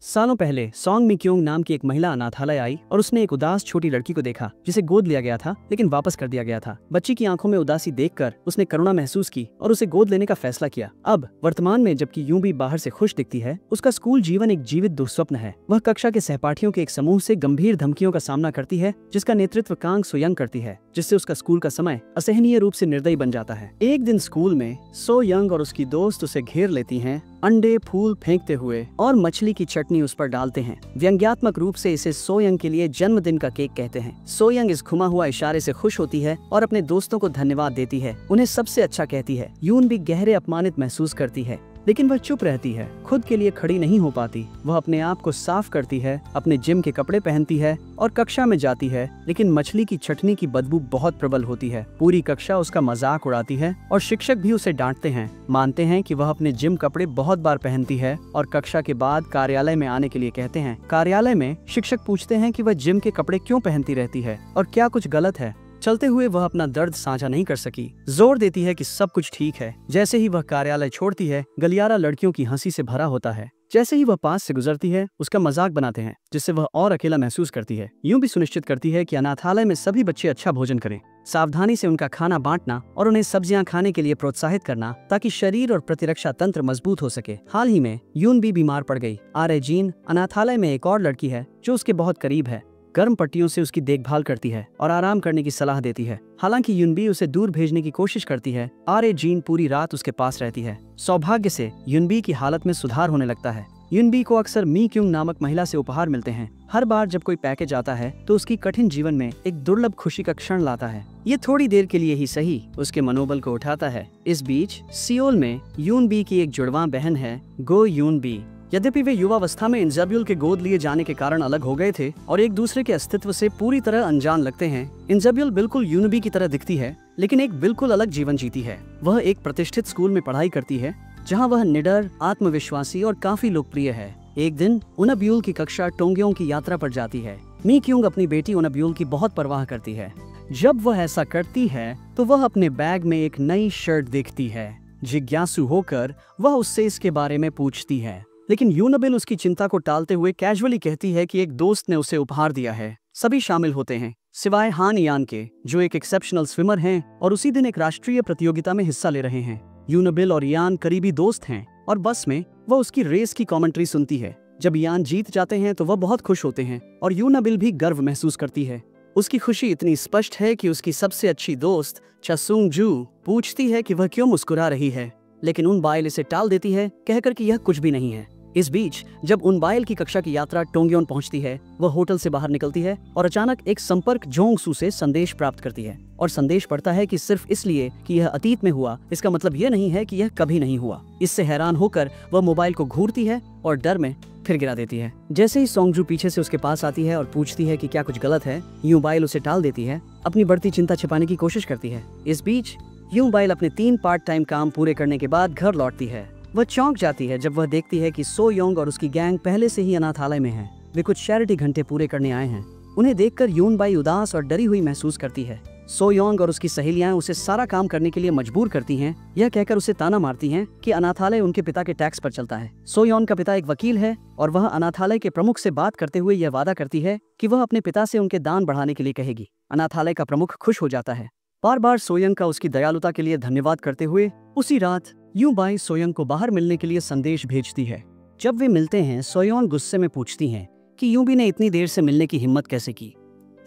सालों पहले सॉन्ग मी क्योंग नाम की एक महिला अनाथालय आई और उसने एक उदास छोटी लड़की को देखा जिसे गोद लिया गया था लेकिन वापस कर दिया गया था। बच्ची की आंखों में उदासी देखकर उसने करुणा महसूस की और उसे गोद लेने का फैसला किया। अब वर्तमान में जबकि यूं भी बाहर से खुश दिखती है, उसका स्कूल जीवन एक जीवित दुस्वप्न है। वह कक्षा के सहपाठियों के एक समूह से गंभीर धमकियों का सामना करती है जिसका नेतृत्व कांग सोयंग करती है, जिससे उसका स्कूल का समय असहनीय रूप से निर्दयी बन जाता है। एक दिन स्कूल में सो यंग और उसकी दोस्त उसे घेर लेती हैं, अंडे फूल फेंकते हुए और मछली की चटनी उस पर डालते हैं। व्यंग्यात्मक रूप से इसे सोयंग के लिए जन्मदिन का केक कहते हैं। सोयंग इस घुमा हुआ इशारे से खुश होती है और अपने दोस्तों को धन्यवाद देती है, उन्हें सबसे अच्छा कहती है। यून भी गहरे अपमानित महसूस करती है लेकिन वह चुप रहती है, खुद के लिए खड़ी नहीं हो पाती। वह अपने आप को साफ करती है, अपने जिम के कपड़े पहनती है और कक्षा में जाती है, लेकिन मछली की चटनी की बदबू बहुत प्रबल होती है। पूरी कक्षा उसका मजाक उड़ाती है और शिक्षक भी उसे डांटते हैं। मानते हैं कि वह अपने जिम कपड़े बहुत बार पहनती है और कक्षा के बाद कार्यालय में आने के लिए कहते हैं। कार्यालय में शिक्षक पूछते हैं कि वह जिम के कपड़े क्यों पहनती रहती है और क्या कुछ गलत है। चलते हुए वह अपना दर्द साझा नहीं कर सकी, जोर देती है कि सब कुछ ठीक है। जैसे ही वह कार्यालय छोड़ती है, गलियारा लड़कियों की हंसी से भरा होता है। जैसे ही वह पास से गुजरती है, उसका मजाक बनाते हैं, जिससे वह और अकेला महसूस करती है। यूं भी सुनिश्चित करती है कि अनाथालय में सभी बच्चे अच्छा भोजन करें, सावधानी से उनका खाना बांटना और उन्हें सब्जियां खाने के लिए प्रोत्साहित करना ताकि शरीर और प्रतिरक्षा तंत्र मजबूत हो सके। हाल ही में यून भी बीमार पड़ गई। आरे जीन अनाथालय में एक और लड़की है जो उसके बहुत करीब है, गर्म पट्टियों से उसकी देखभाल करती है और आराम करने की सलाह देती है। हालांकि युनबी उसे दूर भेजने की कोशिश करती है, आरे जीन पूरी रात उसके पास रहती है। सौभाग्य से युनबी की हालत में सुधार होने लगता है। युनबी को अक्सर मी क्योंग नामक महिला से उपहार मिलते हैं। हर बार जब कोई पैकेज आता है तो उसकी कठिन जीवन में एक दुर्लभ खुशी का क्षण लाता है। ये थोड़ी देर के लिए ही सही उसके मनोबल को उठाता है। इस बीच सियोल में युनबी की एक जुड़वां बहन है, गो युनबी। यद्यपि वे युवावस्था में इंजाब्यूल के गोद लिए जाने के कारण अलग हो गए थे और एक दूसरे के अस्तित्व से पूरी तरह अनजान लगते हैं, इंजाब्यूल बिल्कुल युनबी की तरह दिखती है लेकिन एक बिल्कुल अलग जीवन जीती है। वह एक प्रतिष्ठित स्कूल में पढ़ाई करती है जहां वह निडर, आत्मविश्वासी और काफी लोकप्रिय है। एक दिन उनब्यूल की कक्षा टोंग्योंग की यात्रा पर जाती है। मी क्योंग अपनी बेटी उनब्यूल की बहुत परवाह करती है। जब वह ऐसा करती है तो वह अपने बैग में एक नई शर्ट देखती है। जिज्ञासु होकर वह उससे इसके बारे में पूछती है, लेकिन यूनबिल उसकी चिंता को टालते हुए कैजुअली कहती है कि एक दोस्त ने उसे उपहार दिया है। सभी शामिल होते हैं सिवाय हान यान के, जो एक एक्सेप्शनल स्विमर हैं और उसी दिन एक राष्ट्रीय प्रतियोगिता में हिस्सा ले रहे हैं। यूनबिल और यान करीबी दोस्त हैं और बस में वह उसकी रेस की कमेंट्री सुनती है। जब यान जीत जाते हैं तो वह बहुत खुश होते हैं और यूनबिल भी गर्व महसूस करती है। उसकी खुशी इतनी स्पष्ट है कि उसकी सबसे अच्छी दोस्त चासुंग जू पूछती है कि वह क्यों मुस्कुरा रही है, लेकिन उनबाइल इसे टाल देती है कहकर कि यह कुछ भी नहीं है। इस बीच जब उनबाइल की कक्षा की यात्रा टोंग्योन पहुंचती है, वह होटल से बाहर निकलती है और अचानक एक संपर्क जोंगसू से संदेश प्राप्त करती है। और संदेश पढ़ता है कि सिर्फ इसलिए कि यह अतीत में हुआ, इसका मतलब यह नहीं है कि यह कभी नहीं हुआ। इससे हैरान होकर वह मोबाइल को घूरती है और डर में फिर गिरा देती है। जैसे ही सोंगजू पीछे से उसके पास आती है और पूछती है कि क्या कुछ गलत है, यूबाइल उसे टाल देती है, अपनी बढ़ती चिंता छिपाने की कोशिश करती है। इस बीच यूबाइल अपने 3 पार्ट टाइम काम पूरे करने के बाद घर लौटती है। वह चौंक जाती है जब वह देखती है कि सो योंग और उसकी गैंग पहले से ही अनाथालय में है। वे कुछ चैरिटी घंटे पूरे करने आए हैं। उन्हें देखकर यूनबाई उदास और डरी हुई महसूस करती है। सो योंग और उसकी सहेलियां उसे सारा काम करने के लिए मजबूर करती हैं, यह कहकर उसे ताना मारती हैं कि अनाथालय उनके पिता के टैक्स पर चलता है। सो योंग का पिता एक वकील है और वह अनाथालय के प्रमुख से बात करते हुए यह वादा करती है कि वह अपने पिता से उनके दान बढ़ाने के लिए कहेगी। अनाथालय का प्रमुख खुश हो जाता है, बार बार सोयंग का उसकी दयालुता के लिए धन्यवाद करते हुए। उसी रात यूबाई सोयंग को बाहर मिलने के लिए संदेश भेजती है। जब वे मिलते हैं, सोयोन गुस्से में पूछती हैं कि यूबी ने इतनी देर से मिलने की हिम्मत कैसे की।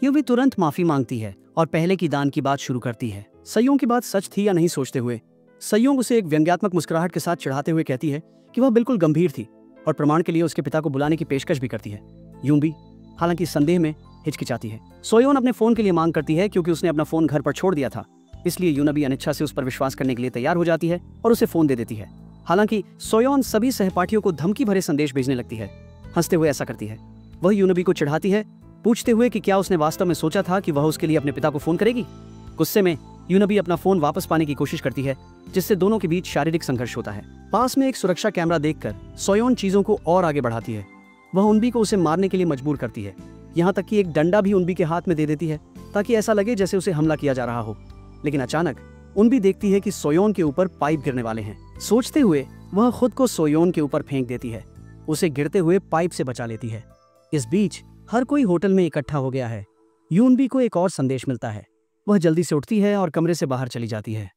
यूबी तुरंत माफी मांगती है और पहले की दान की बात शुरू करती है। सयोंग की बात सच थी या नहीं सोचते हुए सयोंग उसे एक व्यंग्यात्मक मुस्कुराहट के साथ चढ़ाते हुए कहती है कि वह बिल्कुल गंभीर थी और प्रमाण के लिए उसके पिता को बुलाने की पेशकश भी करती है। यूबी हालांकि संदेह में हिचकिचाती है। सोयोन अपने फोन के लिए मांग करती है क्योंकि उसने अपना फोन घर पर छोड़ दिया था, इसलिए यूनबी अनिच्छा से उस पर विश्वास करने के लिए तैयार हो जाती है और उसे फोन दे देती है। हालांकि सोयोन सभी सहपाठियों को धमकी भरे संदेश भेजने लगती है। हंसते हुए ऐसा करती है। वह यूनबी को चिढ़ाती है, पूछते हुए कि क्या उसने वास्तव में सोचा था कि वह उसके लिए अपने पिता को फोन करेगी। गुस्से में यूनबी अपना फोन वापस पाने की कोशिश करती है, जिससे दोनों के बीच शारीरिक संघर्ष होता है। पास में एक सुरक्षा कैमरा देखकर सोयोन चीजों को और आगे बढ़ाती है। वह उनबी को उसे मारने के लिए मजबूर करती है, यहाँ तक कि एक डंडा भी उनबी के हाथ में दे देती है ताकि ऐसा लगे जैसे उसे हमला किया जा रहा हो। लेकिन अचानक उनबी देखती है कि सोयोन के ऊपर पाइप गिरने वाले हैं। सोचते हुए वह खुद को सोयोन के ऊपर फेंक देती है। उसे गिरते हुए पाइप से बचा लेती है। इस बीच हर कोई होटल में इकट्ठा हो गया है। यूनबी को एक और संदेश मिलता है। वह जल्दी से उठती है और कमरे से बाहर चली जाती है।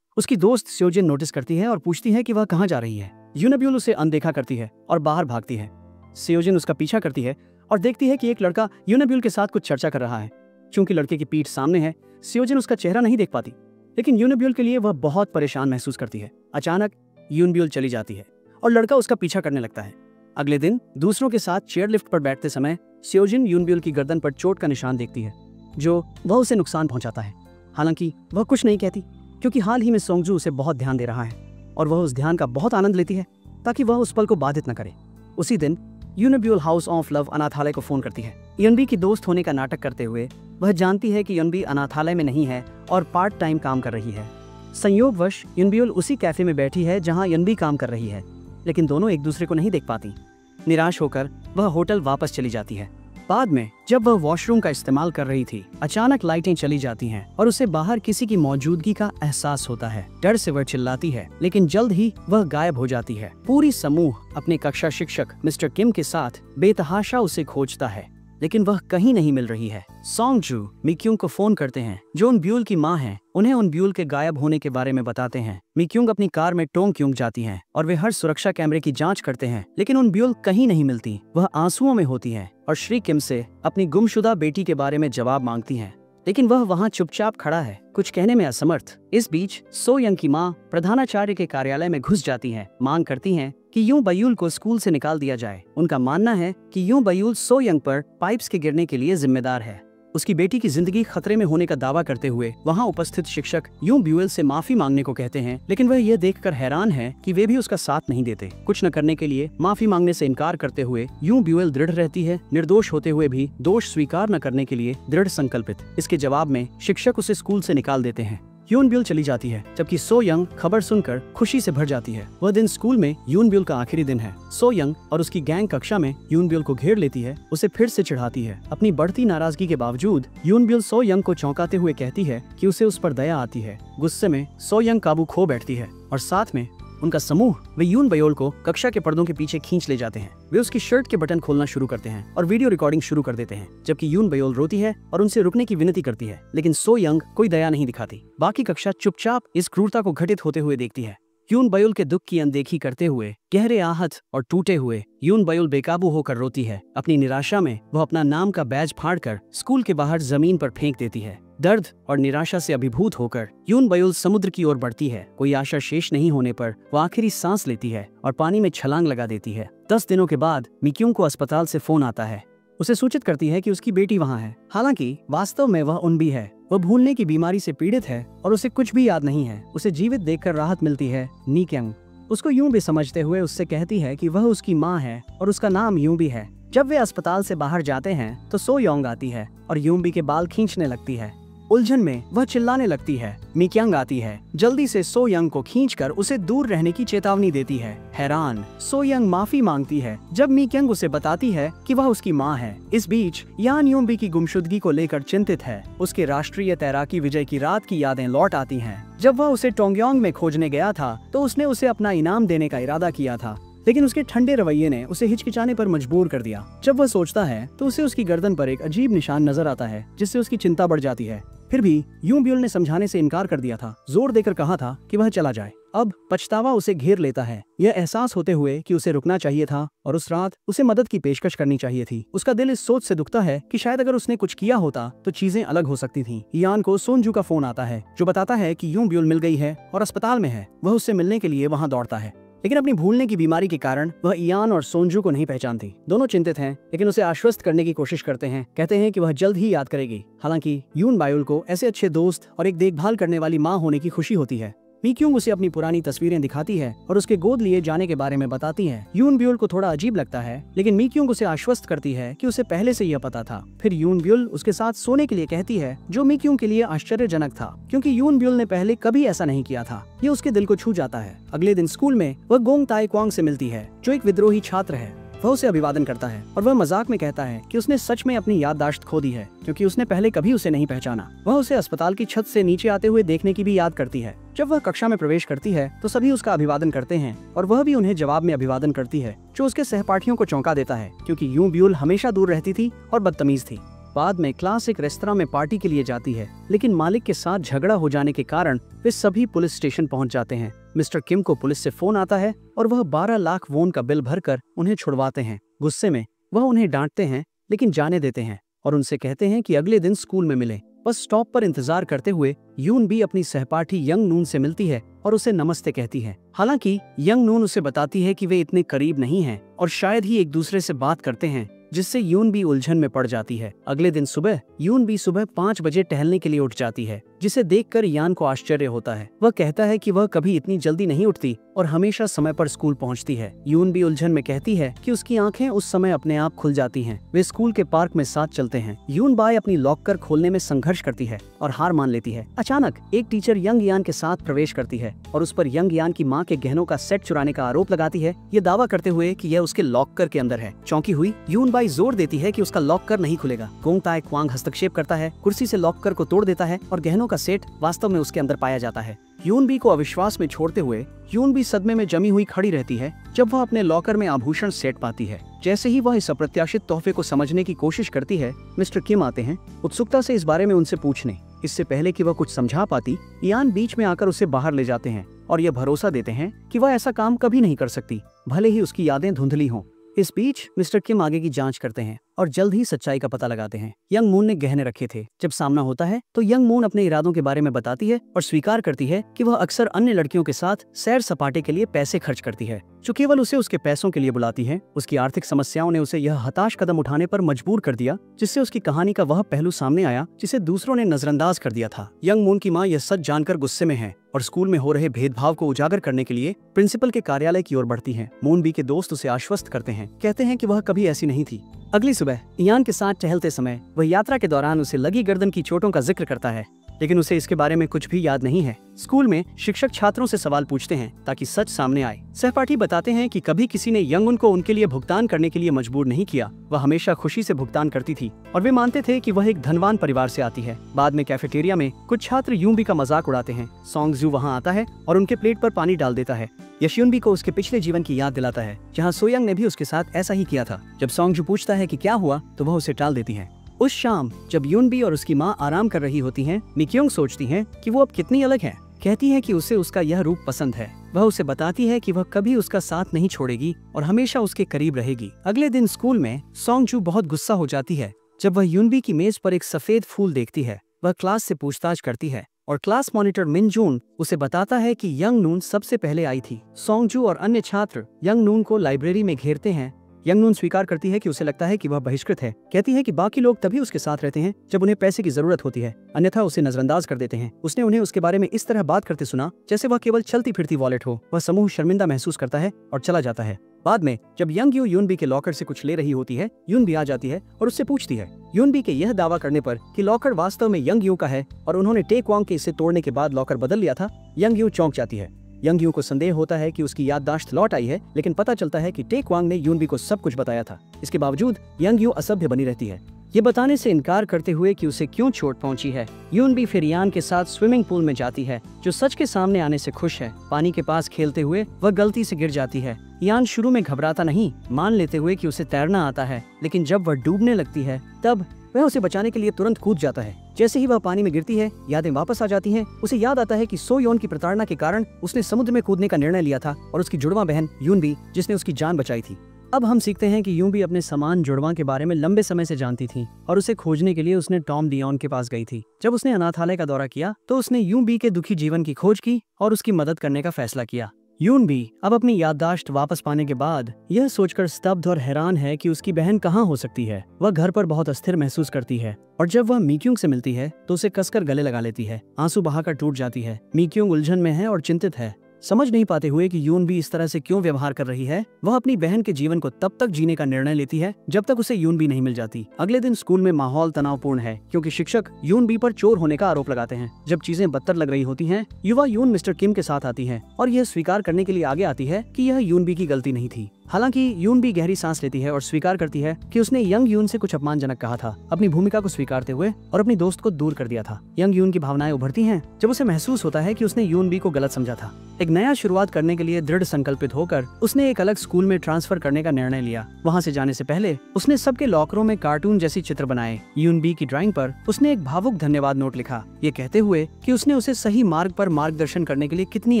उसकी दोस्त स्योजिन नोटिस करती है और पूछती है कि वह कहाँ जा रही है। यूनब्यूल उसे अनदेखा करती है और बाहर भागती है। स्योजिन उसका पीछा करती है और देखती है कि एक लड़का यूनब्यूल के साथ कुछ चर्चा कर रहा है। चूंकि लड़के की पीठ सामने है, स्योजिन उसका चेहरा नहीं देख पाती, लेकिन यूनब्यूल के लिए वह बहुत परेशान महसूस करती है। अचानक यूनब्यूल चली जाती है और लड़का उसका पीछा करने लगता है। अगले दिन दूसरों के साथ चेयरलिफ्ट पर बैठते समय स्योजिन यूनब्यूल की गर्दन पर चोट का निशान देखती है, जो वह उसे नुकसान पहुंचाता है। हालांकि वह कुछ नहीं कहती, क्योंकि हाल ही में सोंगजू उसे बहुत ध्यान दे रहा है और वह उस ध्यान का बहुत आनंद लेती है ताकि वह उस पल को बाधित न करे। उसी दिन यूनब्यूल हाउस ऑफ लव अनाथालय को फोन करती है। यनबी की दोस्त होने का नाटक करते हुए वह जानती है कि यनबी अनाथालय में नहीं है और पार्ट टाइम काम कर रही है। संयोगवश यूनब्यूल उसी कैफे में बैठी है जहां यनबी काम कर रही है, लेकिन दोनों एक दूसरे को नहीं देख पाती। निराश होकर वह होटल वापस चली जाती है। बाद में जब वह वॉशरूम का इस्तेमाल कर रही थी, अचानक लाइटें चली जाती हैं और उसे बाहर किसी की मौजूदगी का एहसास होता है। डर से वह चिल्लाती है, लेकिन जल्द ही वह गायब हो जाती है। पूरी समूह अपने कक्षा शिक्षक मिस्टर किम के साथ बेतहाशा उसे खोजता है, लेकिन वह कहीं नहीं मिल रही है। सोंगजू मिक्यूंग को फोन करते हैं, जो उन ब्यूल की मां हैं। उन्हें उन ब्यूल के गायब होने के बारे में बताते हैं। मिक्यूंग अपनी कार में टोंगक्यूंग जाती हैं और वे हर सुरक्षा कैमरे की जांच करते हैं, लेकिन उन ब्यूल कहीं नहीं मिलती। वह आंसुओं में होती हैं और श्री किम से अपनी गुमशुदा बेटी के बारे में जवाब मांगती हैं, लेकिन वह वहाँ चुपचाप खड़ा है, कुछ कहने में असमर्थ। इस बीच सो यंग की मां प्रधानाचार्य के कार्यालय में घुस जाती हैं, मांग करती हैं कि यूं बयूल को स्कूल से निकाल दिया जाए। उनका मानना है कि यूं बयूल सो यंग पर पाइप्स के गिरने के लिए जिम्मेदार है। उसकी बेटी की जिंदगी खतरे में होने का दावा करते हुए वहां उपस्थित शिक्षक यूं ब्यूएल से माफी मांगने को कहते हैं, लेकिन वह यह देखकर हैरान है कि वे भी उसका साथ नहीं देते। कुछ न करने के लिए माफी मांगने से इनकार करते हुए यूं ब्यूएल दृढ़ रहती है, निर्दोष होते हुए भी दोष स्वीकार न करने के लिए दृढ़ संकल्पित। इसके जवाब में शिक्षक उसे स्कूल से निकाल देते हैं। यूनब्यूल चली जाती है, जबकि सो यंग खबर सुनकर खुशी से भर जाती है। वह दिन स्कूल में यूनब्यूल का आखिरी दिन है। सो यंग और उसकी गैंग कक्षा में यूनब्यूल को घेर लेती है, उसे फिर से चिढ़ाती है। अपनी बढ़ती नाराजगी के बावजूद यूनब्यूल सो यंग को चौंकाते हुए कहती है कि उसे उस पर दया आती है। गुस्से में सो यंग काबू खो बैठती है और साथ में उनका समूह वे यून बयोल को कक्षा के पर्दों के पीछे खींच ले जाते हैं। वे उसकी शर्ट के बटन खोलना शुरू करते हैं और वीडियो रिकॉर्डिंग शुरू कर देते हैं, जबकि यून बयोल रोती है और उनसे रुकने की विनती करती है, लेकिन सो यंग कोई दया नहीं दिखाती। बाकी कक्षा चुपचाप इस क्रूरता को घटित होते हुए देखती है। यून बयोल के दुख की अनदेखी करते हुए, गहरे आहत और टूटे हुए यून बयोल बेकाबू होकर रोती है। अपनी निराशा में वह अपना नाम का बैज फाड़कर स्कूल के बाहर जमीन पर फेंक देती है। दर्द और निराशा से अभिभूत होकर यून बयोल समुद्र की ओर बढ़ती है। कोई आशा शेष नहीं होने पर वह आखिरी सांस लेती है और पानी में छलांग लगा देती है। 10 दिनों के बाद मिक्यूंग को अस्पताल से फोन आता है। उसे सूचित करती है कि उसकी बेटी वहाँ है। हालांकि वास्तव में वह उनबी है। वह भूलने की बीमारी से पीड़ित है और उसे कुछ भी याद नहीं है। उसे जीवित देखकर राहत मिलती है। नीक्यांग उसको यूं भी समझते हुए उससे कहती है कि वह उसकी माँ है और उसका नाम यूं भी है। जब वे अस्पताल से बाहर जाते हैं तो सो योंग आती है और यूं भी के बाल खींचने लगती है। उलझन में वह चिल्लाने लगती है। मिक्यांग आती है, जल्दी से सो यंग को खींचकर उसे दूर रहने की चेतावनी देती है। हैरान सो यंग माफी मांगती है जब मिक्यांग उसे बताती है कि वह उसकी माँ है। इस बीच यान यूंबी की गुमशुदगी को लेकर चिंतित है। उसके राष्ट्रीय तैराकी विजय की रात की यादें लौट आती हैं। जब वह उसे टोंगयांग में खोजने गया था तो उसने उसे अपना इनाम देने का इरादा किया था, लेकिन उसके ठंडे रवैये ने उसे हिचकिचाने पर मजबूर कर दिया। जब वह सोचता है तो उसे उसकी गर्दन पर एक अजीब निशान नजर आता है, जिससे उसकी चिंता बढ़ जाती है। फिर भी यूं ब्यूल ने समझाने से इनकार कर दिया था, जोर देकर कहा था कि वह चला जाए। अब पछतावा उसे घेर लेता है, यह एहसास होते हुए कि उसे रुकना चाहिए था और उस रात उसे मदद की पेशकश करनी चाहिए थी। उसका दिल इस सोच से दुखता है कि शायद अगर उसने कुछ किया होता तो चीजें अलग हो सकती थीं। यान को सोनजू का फोन आता है, जो बताता है कि यूं ब्यूल मिल गई है और अस्पताल में है। वह उससे मिलने के लिए वहाँ दौड़ता है, लेकिन अपनी भूलने की बीमारी के कारण वह इयान और सोनजू को नहीं पहचानती। दोनों चिंतित हैं, लेकिन उसे आश्वस्त करने की कोशिश करते हैं। कहते हैं कि वह जल्द ही याद करेगी। हालांकि यून बायुल को ऐसे अच्छे दोस्त और एक देखभाल करने वाली माँ होने की खुशी होती है। मिक्यूंग उसे अपनी पुरानी तस्वीरें दिखाती है और उसके गोद लिए जाने के बारे में बताती है। यून ब्यूल को थोड़ा अजीब लगता है, लेकिन मिक्यूंग उसे आश्वस्त करती है कि उसे पहले से यह पता था। फिर यून ब्यूल उसके साथ सोने के लिए कहती है, जो मिक्यूंग के लिए आश्चर्यजनक था, क्योंकि यून ब्यूल ने पहले कभी ऐसा नहीं किया था। ये उसके दिल को छू जाता है। अगले दिन स्कूल में वह गोंग ताई क्वांग से मिलती है, जो एक विद्रोही छात्र है। वह उसे अभिवादन करता है और वह मजाक में कहता है कि उसने सच में अपनी याददाश्त खो दी है क्योंकि उसने पहले कभी उसे नहीं पहचाना। वह उसे अस्पताल की छत से नीचे आते हुए देखने की भी याद करती है। जब वह कक्षा में प्रवेश करती है तो सभी उसका अभिवादन करते हैं और वह भी उन्हें जवाब में अभिवादन करती है, जो उसके सहपाठियों को चौंका देता है क्योंकि यूं ब्यूल हमेशा दूर रहती थी और बदतमीज थी। बाद में क्लास एक रेस्तरां में पार्टी के लिए जाती है, लेकिन मालिक के साथ झगड़ा हो जाने के कारण वे सभी पुलिस स्टेशन पहुंच जाते हैं। मिस्टर किम को पुलिस से फोन आता है और वह 12 लाख वोन का बिल भरकर उन्हें छुड़वाते हैं। गुस्से में वह उन्हें डांटते हैं लेकिन जाने देते हैं और उनसे कहते हैं कि अगले दिन स्कूल में मिले। बस स्टॉप पर इंतजार करते हुए यून भी अपनी सहपाठी यंग नून से मिलती है और उसे नमस्ते कहती है। हालांकि यंग नून उसे बताती है कि वे इतने करीब नहीं हैं और शायद ही एक दूसरे से बात करते हैं, जिससे यून भी उलझन में पड़ जाती है। अगले दिन सुबह यून भी सुबह 5 बजे टहलने के लिए उठ जाती है, जिसे देखकर यान को आश्चर्य होता है। वह कहता है कि वह कभी इतनी जल्दी नहीं उठती और हमेशा समय पर स्कूल पहुंचती है। यून भी उलझन में कहती है कि उसकी आंखें उस समय अपने आप खुल जाती हैं। वे स्कूल के पार्क में साथ चलते हैं। यून बाय अपनी लॉकर खोलने में संघर्ष करती है और हार मान लेती है। अचानक एक टीचर यंग यान के साथ प्रवेश करती है और उस पर यंग यान की माँ के गहनों का सेट चुराने का आरोप लगाती है, ये दावा करते हुए कि यह उसके लॉकर के अंदर है। चौंकी हुई यून बाई जोर देती है कि उसका लॉकर नहीं खुलेगा। गोंग ताई क्वांग हस्तक्षेप करता है, कुर्सी से लॉकर को तोड़ देता है और गहनों का सेट वास्तव में उसके अंदर पाया जाता है। यून बी को अविश्वास में छोड़ते हुए यून बी सदमे में जमी हुई खड़ी रहती है जब वह अपने लॉकर में आभूषण सेट पाती है। जैसे ही वह इस अप्रत्याशित तोहफे को समझने की कोशिश करती है, मिस्टर किम आते हैं, उत्सुकता से इस बारे में उनसे पूछने। इससे पहले कि वह कुछ समझा पाती, यान बीच में आकर उसे बाहर ले जाते हैं और यह भरोसा देते हैं कि वह ऐसा काम कभी नहीं कर सकती, भले ही उसकी यादें धुंधली हों। इस बीच मिस्टर किम आगे की जांच करते हैं और जल्द ही सच्चाई का पता लगाते हैं। यंग मून ने गहने रखे थे। जब सामना होता है तो यंग मून अपने इरादों के बारे में बताती है और स्वीकार करती है कि वह अक्सर अन्य लड़कियों के साथ सैर सपाटे के लिए पैसे खर्च करती है, जो केवल उसे उसके पैसों के लिए बुलाती है। उसकी आर्थिक समस्याओं ने उसे यह हताश कदम उठाने पर मजबूर कर दिया, जिससे उसकी कहानी का वह पहलू सामने आया जिसे दूसरों ने नजरअंदाज कर दिया था। यंग मून की माँ यह सच जानकर गुस्से में है और स्कूल में हो रहे भेदभाव को उजागर करने के लिए प्रिंसिपल के कार्यालय की ओर बढ़ती है। मून बी के दोस्त उसे आश्वस्त करते हैं, कहते हैं कि वह कभी ऐसी नहीं थी। अगली सुबह यान के साथ टहलते समय वह यात्रा के दौरान उसे लगी गर्दन की चोटों का जिक्र करता है, लेकिन उसे इसके बारे में कुछ भी याद नहीं है। स्कूल में शिक्षक छात्रों से सवाल पूछते हैं ताकि सच सामने आए। सहपाठी बताते हैं कि कभी किसी ने यंग उनको उनके लिए भुगतान करने के लिए मजबूर नहीं किया। वह हमेशा खुशी से भुगतान करती थी और वे मानते थे कि वह एक धनवान परिवार से आती है। बाद में कैफेटेरिया में कुछ छात्र यूनबी का मजाक उड़ाते हैं। सोंगजू वहाँ आता है और उनके प्लेट पर पानी डाल देता है। यशयूनबी को उसके पिछले जीवन की याद दिलाता है, जहाँ सोयंग ने भी उसके साथ ऐसा ही किया था। जब सोंगजू पूछता है कि क्या हुआ तो वह उसे टाल देती है। उस शाम जब यूनबी और उसकी माँ आराम कर रही होती हैं, मिक्योंग सोचती हैं कि वो अब कितनी अलग है। कहती है कि उसे उसका यह रूप पसंद है। वह उसे बताती है कि वह कभी उसका साथ नहीं छोड़ेगी और हमेशा उसके करीब रहेगी। अगले दिन स्कूल में सोंगजू बहुत गुस्सा हो जाती है जब वह यूनबी की मेज पर एक सफेद फूल देखती है। वह क्लास से पूछताछ करती है और क्लास मॉनिटर मिन जून उसे बताता है कि यंग नून सबसे पहले आई थी। सोंगजू और अन्य छात्र यंग नून को लाइब्रेरी में घेरते हैं। यंग नून स्वीकार करती है कि उसे लगता है कि वह बहिष्कृत है। कहती है कि बाकी लोग तभी उसके साथ रहते हैं जब उन्हें पैसे की जरूरत होती है, अन्यथा उसे नजरअंदाज कर देते हैं। उसने उन्हें उसके बारे में इस तरह बात करते सुना जैसे वह केवल चलती फिरती वॉलेट हो। वह समूह शर्मिंदा महसूस करता है और चला जाता है। बाद में जब यंग यू यूनबी के लॉकर से कुछ ले रही होती है, यूनबी आ जाती है और उससे पूछती है। यूनबी के यह दावा करने पर कि लॉकर वास्तव में यंग यू का है और उन्होंने टे क्वांग के इसे तोड़ने के बाद लॉकर बदल लिया था, यंग यू चौंक जाती है। यंग यू को संदेह होता है कि उसकी याददाश्त लौट आई है, लेकिन पता चलता है कि टे क्वांग ने यूनबी को सब कुछ बताया था। इसके बावजूद यंग यू असभ्य बनी रहती है, ये बताने से इनकार करते हुए कि उसे क्यों चोट पहुंची है। यूनबी फिर यान के साथ स्विमिंग पूल में जाती है, जो सच के सामने आने से खुश है। पानी के पास खेलते हुए वह गलती से गिर जाती है। यान शुरू में घबराता नहीं, मान लेते हुए कि उसे तैरना आता है, लेकिन जब वह डूबने लगती है तब वह उसे बचाने के लिए तुरंत कूद जाता है। जैसे ही वह पानी में गिरती है, यादें वापस आ जाती हैं। उसे याद आता है कि सो योन की प्रताड़ना के कारण उसने समुद्र में कूदने का निर्णय लिया था और उसकी जुड़वा बहन यूनबी जिसने उसकी जान बचाई थी। अब हम सीखते हैं कि यूनबी अपने समान जुड़वा के बारे में लंबे समय से जानती थी और उसे खोजने के लिए उसने टॉम डियोन के पास गई थी। जब उसने अनाथालय का दौरा किया तो उसने यूनबी के दुखी जीवन की खोज की और उसकी मदद करने का फैसला किया। यूनबी अब अपनी याददाश्त वापस पाने के बाद यह सोचकर स्तब्ध और हैरान है कि उसकी बहन कहाँ हो सकती है। वह घर पर बहुत अस्थिर महसूस करती है और जब वह मिक्योंग से मिलती है तो उसे कसकर गले लगा लेती है। आंसू बहाकर टूट जाती है। मिक्योंग उलझन में है और चिंतित है, समझ नहीं पाते हुए कि यूनबी इस तरह से क्यों व्यवहार कर रही है। वह अपनी बहन के जीवन को तब तक जीने का निर्णय लेती है जब तक उसे यूनबी नहीं मिल जाती। अगले दिन स्कूल में माहौल तनावपूर्ण है क्योंकि शिक्षक यूनबी पर चोर होने का आरोप लगाते हैं। जब चीजें बदतर लग रही होती हैं, युवा यून मिस्टर किम के साथ आती है और यह स्वीकार करने के लिए आगे आती है कि यह यूनबी की गलती नहीं थी। हालांकि यून भी गहरी सांस लेती है और स्वीकार करती है कि उसने यंग यून से कुछ अपमानजनक कहा था, अपनी भूमिका को स्वीकारते हुए और अपनी दोस्त को दूर कर दिया था। यंग यून की भावनाएं उभरती हैं जब उसे महसूस होता है कि उसने यून बी को गलत समझा था। एक नया शुरुआत करने के लिए दृढ़ संकल्पित होकर उसने एक अलग स्कूल में ट्रांसफर करने का निर्णय लिया। वहाँ से जाने से पहले उसने सबके लॉकरों में कार्टून जैसी चित्र बनाए। यून बी की ड्राइंग पर उसने एक भावुक धन्यवाद नोट लिखा, ये कहते हुए कि उसने उसे सही मार्ग पर मार्गदर्शन करने के लिए कितनी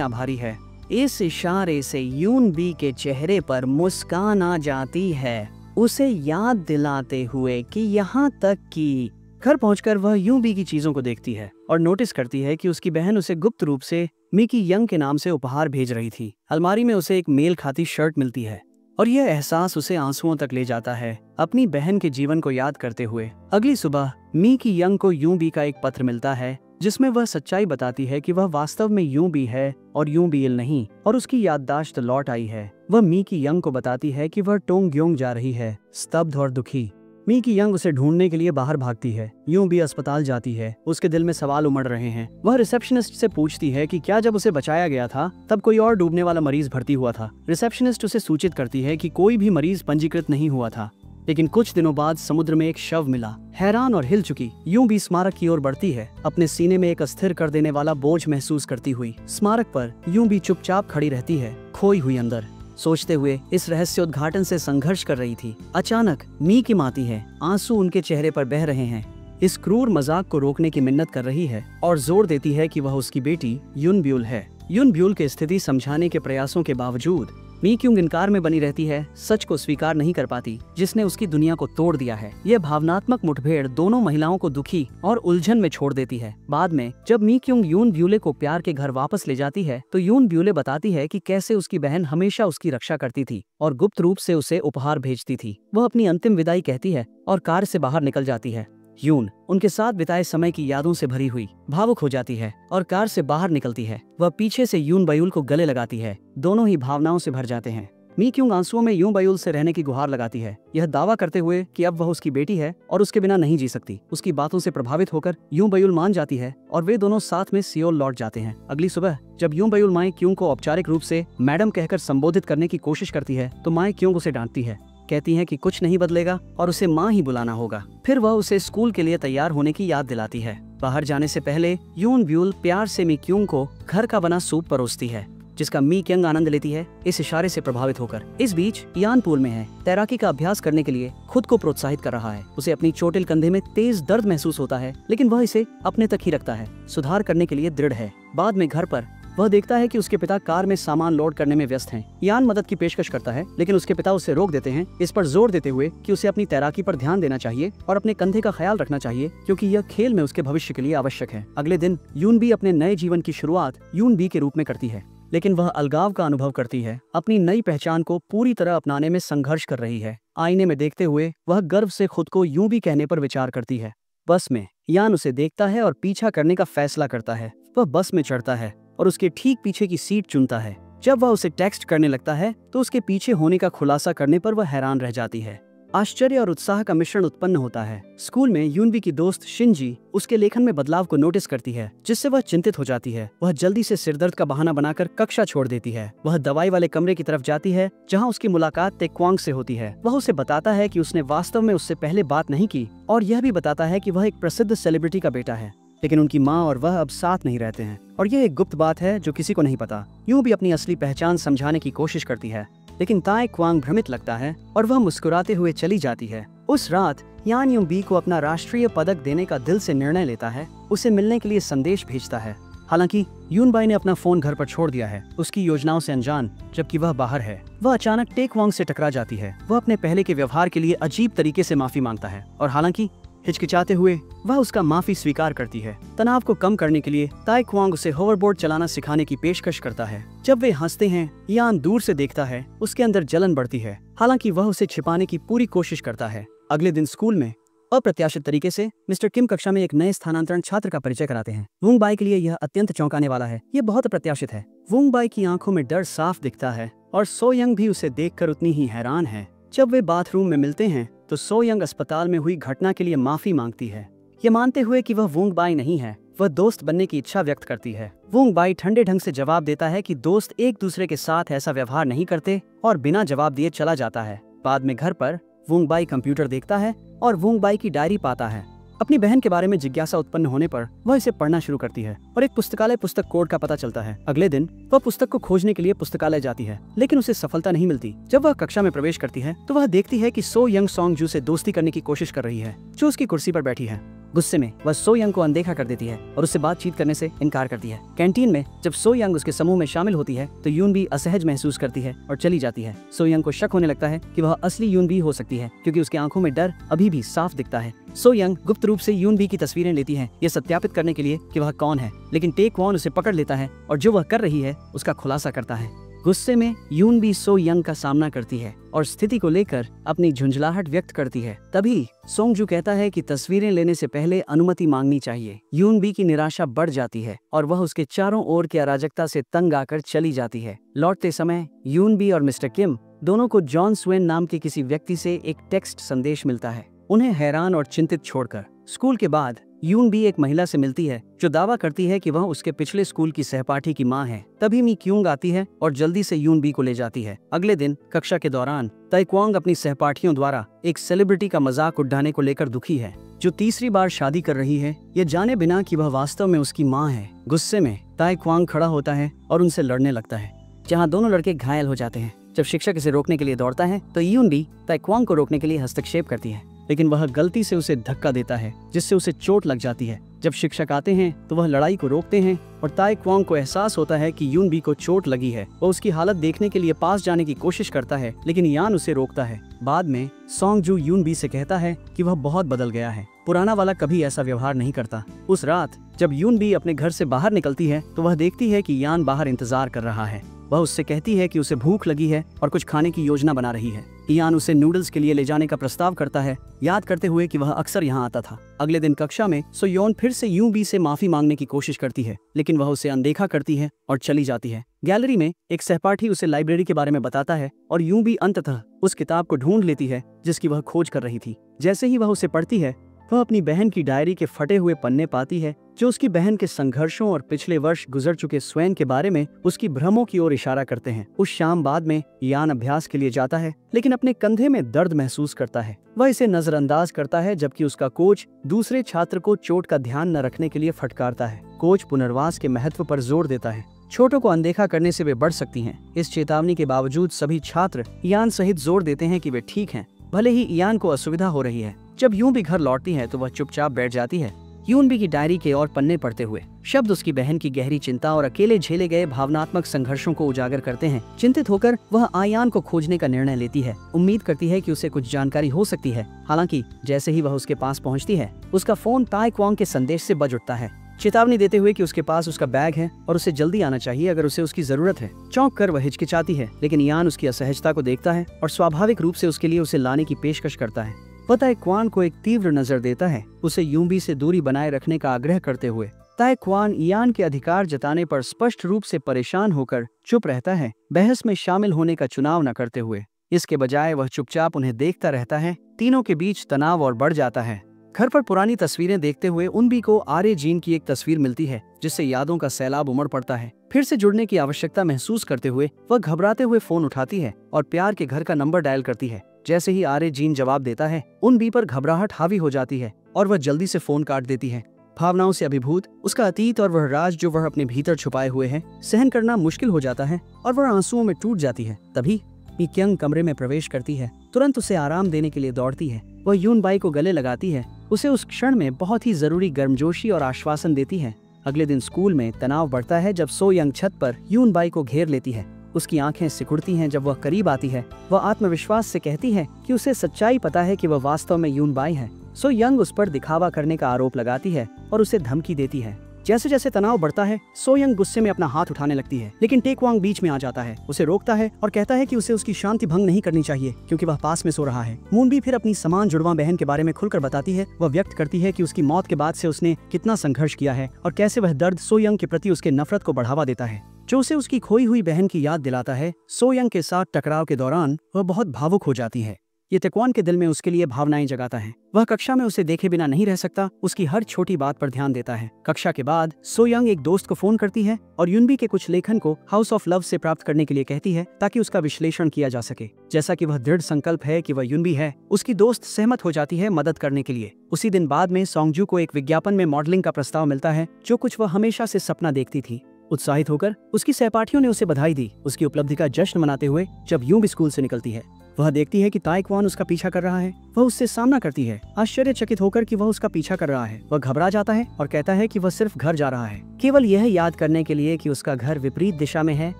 आभारी है। इस इशारे से यून बी के चेहरे पर मुस्कान आ जाती है, उसे याद दिलाते हुए कि यहाँ तक कि घर पहुंचकर वह यून बी की चीजों को देखती है और नोटिस करती है कि उसकी बहन उसे गुप्त रूप से मिकी यंग के नाम से उपहार भेज रही थी। अलमारी में उसे एक मेल खाती शर्ट मिलती है और यह एहसास उसे आंसुओं तक ले जाता है अपनी बहन के जीवन को याद करते हुए। अगली सुबह मिकी यंग को यून बी का एक पत्र मिलता है जिसमें वह सच्चाई बताती है कि वह वास्तव में यून बी है और यून बीएल नहीं, और उसकी याददाश्त लौट आई है। वह मिकी यंग को बताती है कि वह टोंगग्योंग जा रही है, स्तब्ध और दुखी। मिकी यंग उसे ढूंढने के लिए बाहर भागती है। यून बी अस्पताल जाती है, उसके दिल में सवाल उमड़ रहे हैं। वह रिसेप्शनिस्ट से पूछती है कि क्या जब उसे बचाया गया था तब कोई और डूबने वाला मरीज भर्ती हुआ था। रिसेप्शनिस्ट उसे सूचित करती है कि कोई भी मरीज पंजीकृत नहीं हुआ था, लेकिन कुछ दिनों बाद समुद्र में एक शव मिला। हैरान और हिल चुकी यूं भी स्मारक की ओर बढ़ती है, अपने सीने में एक अस्थिर कर देने वाला बोझ महसूस करती हुई। स्मारक पर यूं भी चुपचाप खड़ी रहती है, खोई हुई अंदर, सोचते हुए इस रहस्य उद्घाटन से संघर्ष कर रही थी। अचानक मी की माती है, आंसू उनके चेहरे पर बह रहे हैं। इस क्रूर मजाक को रोकने की मिन्नत कर रही है और जोर देती है कि वह उसकी बेटी यून ब्यूल है। यून ब्यूल की स्थिति समझाने के प्रयासों के बावजूद मी क्यों इनकार में बनी रहती है, सच को स्वीकार नहीं कर पाती जिसने उसकी दुनिया को तोड़ दिया है। यह भावनात्मक मुठभेड़ दोनों महिलाओं को दुखी और उलझन में छोड़ देती है। बाद में जब मी क्यों यून ब्यूले को प्यार के घर वापस ले जाती है तो यून ब्यूले बताती है कि कैसे उसकी बहन हमेशा उसकी रक्षा करती थी और गुप्त रूप से उसे उपहार भेजती थी। वह अपनी अंतिम विदाई कहती है और कार से बाहर निकल जाती है। यून उनके साथ बिताए समय की यादों से भरी हुई भावुक हो जाती है और कार से बाहर निकलती है। वह पीछे से यून बयूल को गले लगाती है। दोनों ही भावनाओं से भर जाते हैं। मी क्यों आंसुओं में यून बयूल से रहने की गुहार लगाती है, यह दावा करते हुए कि अब वह उसकी बेटी है और उसके बिना नहीं जी सकती। उसकी बातों से प्रभावित होकर यून बयूल मान जाती है और वे दोनों साथ में सियोल लौट जाते हैं। अगली सुबह जब यून बयूल माई क्यों को औपचारिक रूप से मैडम कहकर संबोधित करने की कोशिश करती है तो माई क्यों उसे डांटती है, कहती है कि कुछ नहीं बदलेगा और उसे माँ ही बुलाना होगा। फिर वह उसे स्कूल के लिए तैयार होने की याद दिलाती है। बाहर जाने से पहले यून ब्यूल प्यार से मी क्यों को घर का बना सूप परोसती है जिसका मी क्यों आनंद लेती है, इस इशारे से प्रभावित होकर। इस बीच यान पूल में है, तैराकी का अभ्यास करने के लिए खुद को प्रोत्साहित कर रहा है। उसे अपनी चोटिल कंधे में तेज दर्द महसूस होता है लेकिन वह इसे अपने तक ही रखता है, सुधार करने के लिए दृढ़ है। बाद में घर पर वह देखता है कि उसके पिता कार में सामान लोड करने में व्यस्त हैं। यान मदद की पेशकश करता है लेकिन उसके पिता उसे रोक देते हैं, इस पर जोर देते हुए कि उसे अपनी तैराकी पर ध्यान देना चाहिए और अपने कंधे का ख्याल रखना चाहिए क्योंकि यह खेल में उसके भविष्य के लिए आवश्यक है। अगले दिन यून बी अपने नए जीवन की शुरुआत यून बी के रूप में करती है लेकिन वह अलगाव का अनुभव करती है। अपनी नई पहचान को पूरी तरह अपनाने में संघर्ष कर रही है। आईने में देखते हुए वह गर्व से खुद को यूं भी कहने पर विचार करती है। बस में यान उसे देखता है और पीछा करने का फैसला करता है। वह बस में चढ़ता है और उसके ठीक पीछे की सीट चुनता है। जब वह उसे टेक्स्ट करने लगता है तो उसके पीछे होने का खुलासा करने पर वह हैरान रह जाती है। आश्चर्य और उत्साह का मिश्रण उत्पन्न होता है। स्कूल में यूनबी की दोस्त शिनजी उसके लेखन में बदलाव को नोटिस करती है जिससे वह चिंतित हो जाती है। वह जल्दी से सिरदर्द का बहाना बनाकर कक्षा छोड़ देती है। वह दवाई वाले कमरे की तरफ जाती है जहां उसकी मुलाकात तेक्वांग से होती है। वह उसे बताता है कि उसने वास्तव में उससे पहले बात नहीं की और यह भी बताता है कि वह एक प्रसिद्ध सेलिब्रिटी का बेटा है लेकिन उनकी माँ और वह अब साथ नहीं रहते हैं और यह एक गुप्त बात है जो किसी को नहीं पता। यूं भी अपनी असली पहचान समझाने की कोशिश करती है लेकिन ताई क्वांग भ्रमित लगता है और वह मुस्कुराते हुए चली जाती है। उस रात यान यूं बी को अपना राष्ट्रीय पदक देने का दिल से निर्णय लेता है, उसे मिलने के लिए संदेश भेजता है। हालांकि यून बाई ने अपना फोन घर पर छोड़ दिया है, उसकी योजनाओं से अनजान, जबकि वह बाहर है। वह अचानक टेक्वांग से टकरा जाती है। वह अपने पहले के व्यवहार के लिए अजीब तरीके से माफी मांगता है और हालांकि हिचकिचाते हुए वह उसका माफी स्वीकार करती है। तनाव को कम करने के लिए ताई क्वांग उसे होवरबोर्ड चलाना सिखाने की पेशकश करता है। जब वे हंसते हैं, यान दूर से देखता है, उसके अंदर जलन बढ़ती है। हालांकि वह उसे छिपाने की पूरी कोशिश करता है। अगले दिन स्कूल में अप्रत्याशित तरीके से मिस्टर किम कक्षा में एक नए स्थानांतरण छात्र का परिचय कराते हैं। वुंग बाई के लिए यह अत्यंत चौंकाने वाला है। यह बहुत अप्रत्याशित है। वुंग बाई की आंखों में डर साफ दिखता है और सो यंग भी उसे देखकर उतनी ही हैरान है। जब वे बाथरूम में मिलते हैं तो सो यंग अस्पताल में हुई घटना के लिए माफी मांगती है, ये मानते हुए कि वह वुंग बाई नहीं है। वह दोस्त बनने की इच्छा व्यक्त करती है। वुंग बाई ठंडे ढंग से जवाब देता है कि दोस्त एक दूसरे के साथ ऐसा व्यवहार नहीं करते और बिना जवाब दिए चला जाता है। बाद में घर पर वुंग बाई कंप्यूटर देखता है और वुंग बाई की डायरी पाता है। अपनी बहन के बारे में जिज्ञासा उत्पन्न होने पर वह इसे पढ़ना शुरू करती है और एक पुस्तकालय पुस्तक कोड का पता चलता है। अगले दिन वह पुस्तक को खोजने के लिए पुस्तकालय जाती है, लेकिन उसे सफलता नहीं मिलती। जब वह कक्षा में प्रवेश करती है तो वह देखती है कि सो यंग सोंग जू से दोस्ती करने की कोशिश कर रही है, जो उसकी कुर्सी पर बैठी है। गुस्से में वह सो यंग को अनदेखा कर देती है और उससे बातचीत करने से इनकार करती है। कैंटीन में जब सो यंग उसके समूह में शामिल होती है तो यून भी असहज महसूस करती है और चली जाती है। सो यंग को शक होने लगता है कि वह असली यून भी हो सकती है, क्योंकि उसकी आंखों में डर अभी भी साफ दिखता है। सो यंग गुप्त रूप से यून बी की तस्वीरें लेती है, ये सत्यापित करने के लिए कि वह कौन है, लेकिन टेक वॉन उसे पकड़ लेता है और जो वह कर रही है उसका खुलासा करता है। गुस्से में यून बी सो यंग का सामना करती है और स्थिति को लेकर अपनी झुंझलाहट व्यक्त करती है। तभी सोंगजू कहता है कि तस्वीरें लेने से पहले अनुमति मांगनी चाहिए। यून बी की निराशा बढ़ जाती है और वह उसके चारों ओर की अराजकता से तंग आकर चली जाती है। लौटते समय यून बी और मिस्टर किम दोनों को जॉन स्वेन नाम के किसी व्यक्ति से एक टेक्स्ट संदेश मिलता है। उन्हें हैरान और चिंतित छोड़कर स्कूल के बाद यून बी एक महिला से मिलती है जो दावा करती है कि वह उसके पिछले स्कूल की सहपाठी की मां है। तभी मी क्यूंग आती है और जल्दी से यून बी को ले जाती है। अगले दिन कक्षा के दौरान ताइक्वांग अपनी सहपाठियों द्वारा एक सेलिब्रिटी का मजाक उड़ाने को लेकर दुखी है, जो तीसरी बार शादी कर रही है, ये जाने बिना कि वह वास्तव में उसकी मां है। गुस्से में ताइक्वांग खड़ा होता है और उनसे लड़ने लगता है, जहाँ दोनों लड़के घायल हो जाते हैं। जब शिक्षक इसे रोकने के लिए दौड़ता है तो यून बी ताइक्वांग को रोकने के लिए हस्तक्षेप करती है, लेकिन वह गलती से उसे धक्का देता है जिससे उसे चोट लग जाती है। जब शिक्षक आते हैं तो वह लड़ाई को रोकते हैं और ताइक्वांग को एहसास होता है कि यून बी को चोट लगी है। वह उसकी हालत देखने के लिए पास जाने की कोशिश करता है, लेकिन यान उसे रोकता है। बाद में सोंगजू यून बी से कहता है कि वह बहुत बदल गया है, पुराना वाला कभी ऐसा व्यवहार नहीं करता। उस रात जब यून बी अपने घर से बाहर निकलती है तो वह देखती है कि यान बाहर इंतजार कर रहा है। वह उससे कहती है कि उसे भूख लगी है और कुछ खाने की योजना बना रही है। यान उसे नूडल्स के लिए ले जाने का प्रस्ताव करता है, याद करते हुए कि वह अक्सर यहाँ आता था। अगले दिन कक्षा में सोयोन फिर से यून बी से माफी मांगने की कोशिश करती है, लेकिन वह उसे अनदेखा करती है और चली जाती है। गैलरी में एक सहपाठी उसे लाइब्रेरी के बारे में बताता है और यून बी अंततः उस किताब को ढूंढ लेती है जिसकी वह खोज कर रही थी। जैसे ही वह उसे पढ़ती है, वह अपनी बहन की डायरी के फटे हुए पन्ने पाती है, जो उसकी बहन के संघर्षों और पिछले वर्ष गुजर चुके स्वयं के बारे में उसकी भ्रमों की ओर इशारा करते हैं। उस शाम बाद में यान अभ्यास के लिए जाता है, लेकिन अपने कंधे में दर्द महसूस करता है। वह इसे नजरअंदाज करता है, जबकि उसका कोच दूसरे छात्र को चोट का ध्यान न रखने के लिए फटकारता है। कोच पुनर्वास के महत्व पर जोर देता है। छोटों को अनदेखा करने से वे बढ़ सकती हैं। इस चेतावनी के बावजूद सभी छात्र यान सहित जोर देते हैं कि वे ठीक हैं, भले ही यान को असुविधा हो रही है। जब यून बी घर लौटती है तो वह चुपचाप बैठ जाती है, यून बी की डायरी के और पन्ने पढ़ते हुए। शब्द उसकी बहन की गहरी चिंता और अकेले झेले गए भावनात्मक संघर्षों को उजागर करते हैं। चिंतित होकर वह आयान को खोजने का निर्णय लेती है, उम्मीद करती है कि उसे कुछ जानकारी हो सकती है। हालांकि जैसे ही वह उसके पास पहुंचती है, उसका फोन ताइक्वांग के संदेश से बज उठता है, चेतावनी देते हुए कि उसके पास उसका बैग है और उसे जल्दी आना चाहिए अगर उसे उसकी जरूरत है। चौंक कर वह हिचकिचाती है, लेकिन यान उसकी असहजता को देखता है और स्वाभाविक रूप से उसके लिए उसे लाने की पेशकश करता है। वह ताइक्वान को एक तीव्र नजर देता है, उसे यून बी से दूरी बनाए रखने का आग्रह करते हुए। ताइक्वान यान के अधिकार जताने पर स्पष्ट रूप से परेशान होकर चुप रहता है, बहस में शामिल होने का चुनाव न करते हुए। इसके बजाय वह चुपचाप उन्हें देखता रहता है। तीनों के बीच तनाव और बढ़ जाता है। घर पर पुरानी तस्वीरें देखते हुए उन बी को आर्य जीन की एक तस्वीर मिलती है, जिससे यादों का सैलाब उमड़ पड़ता है। फिर से जुड़ने की आवश्यकता महसूस करते हुए वह घबराते हुए फोन उठाती है और प्यार के घर का नंबर डायल करती है। जैसे ही आर्य जीन जवाब देता है, उन बी पर घबराहट हावी हो जाती है और वह जल्दी से फोन काट देती है। भावनाओं से अभिभूत उसका अतीत और वह राज जो वह अपने भीतर छुपाए हुए है, सहन करना मुश्किल हो जाता है और वह आंसुओं में टूट जाती है। तभी मी क्यंग कमरे में प्रवेश करती है, तुरंत उसे आराम देने के लिए दौड़ती है। वह यून बाई को गले लगाती है, उसे उस क्षण में बहुत ही जरूरी गर्मजोशी और आश्वासन देती है। अगले दिन स्कूल में तनाव बढ़ता है जब सो यंग छत पर यून बाई को घेर लेती है। उसकी आंखें सिकुड़ती हैं जब वह करीब आती है। वह आत्मविश्वास से कहती है कि उसे सच्चाई पता है कि वह वास्तव में यून बाई है। सो यंग उस पर दिखावा करने का आरोप लगाती है और उसे धमकी देती है। जैसे जैसे तनाव बढ़ता है, सो यंग गुस्से में अपना हाथ उठाने लगती है, लेकिन टेकवांग बीच में आ जाता है, उसे रोकता है और कहता है कि उसे उसकी शांति भंग नहीं करनी चाहिए क्योंकि वह पास में सो रहा है। मून भी फिर अपनी समान जुड़वा बहन के बारे में खुलकर बताती है। वह व्यक्त करती है कि उसकी मौत के बाद से उसने कितना संघर्ष किया है और कैसे वह दर्द सो यंग के प्रति उसके नफरत को बढ़ावा देता है, जो उसे उसकी खोई हुई बहन की याद दिलाता है। सो यंग के साथ टकराव के दौरान वह बहुत भावुक हो जाती है। ये ताइक्वान के दिल में उसके लिए भावनाएं जगाता है। वह कक्षा में उसे देखे बिना नहीं रह सकता, उसकी हर छोटी बात पर ध्यान देता है। कक्षा के बाद सो यंग एक दोस्त को फोन करती है और यूनबी के कुछ लेखन को हाउस ऑफ लव से प्राप्त करने के लिए कहती है ताकि उसका विश्लेषण किया जा सके। जैसा कि वह दृढ़ संकल्प है कि वह यूनबी है, उसकी दोस्त सहमत हो जाती है मदद करने के लिए। उसी दिन बाद में सोंगजू को एक विज्ञापन में मॉडलिंग का प्रस्ताव मिलता है, जो कुछ वह हमेशा से सपना देखती थी। उत्साहित होकर उसकी सहपाठियों ने उसे बधाई दी। उसकी उपलब्धि का जश्न मनाते हुए जब यूनबी स्कूल से निकलती है, वह देखती है कि ताइक्वान उसका पीछा कर रहा है। वह उससे सामना करती है, आश्चर्यचकित होकर कि वह उसका पीछा कर रहा है। वह घबरा जाता है और कहता है कि वह सिर्फ घर जा रहा है, केवल यह याद करने के लिए कि उसका घर विपरीत दिशा में है,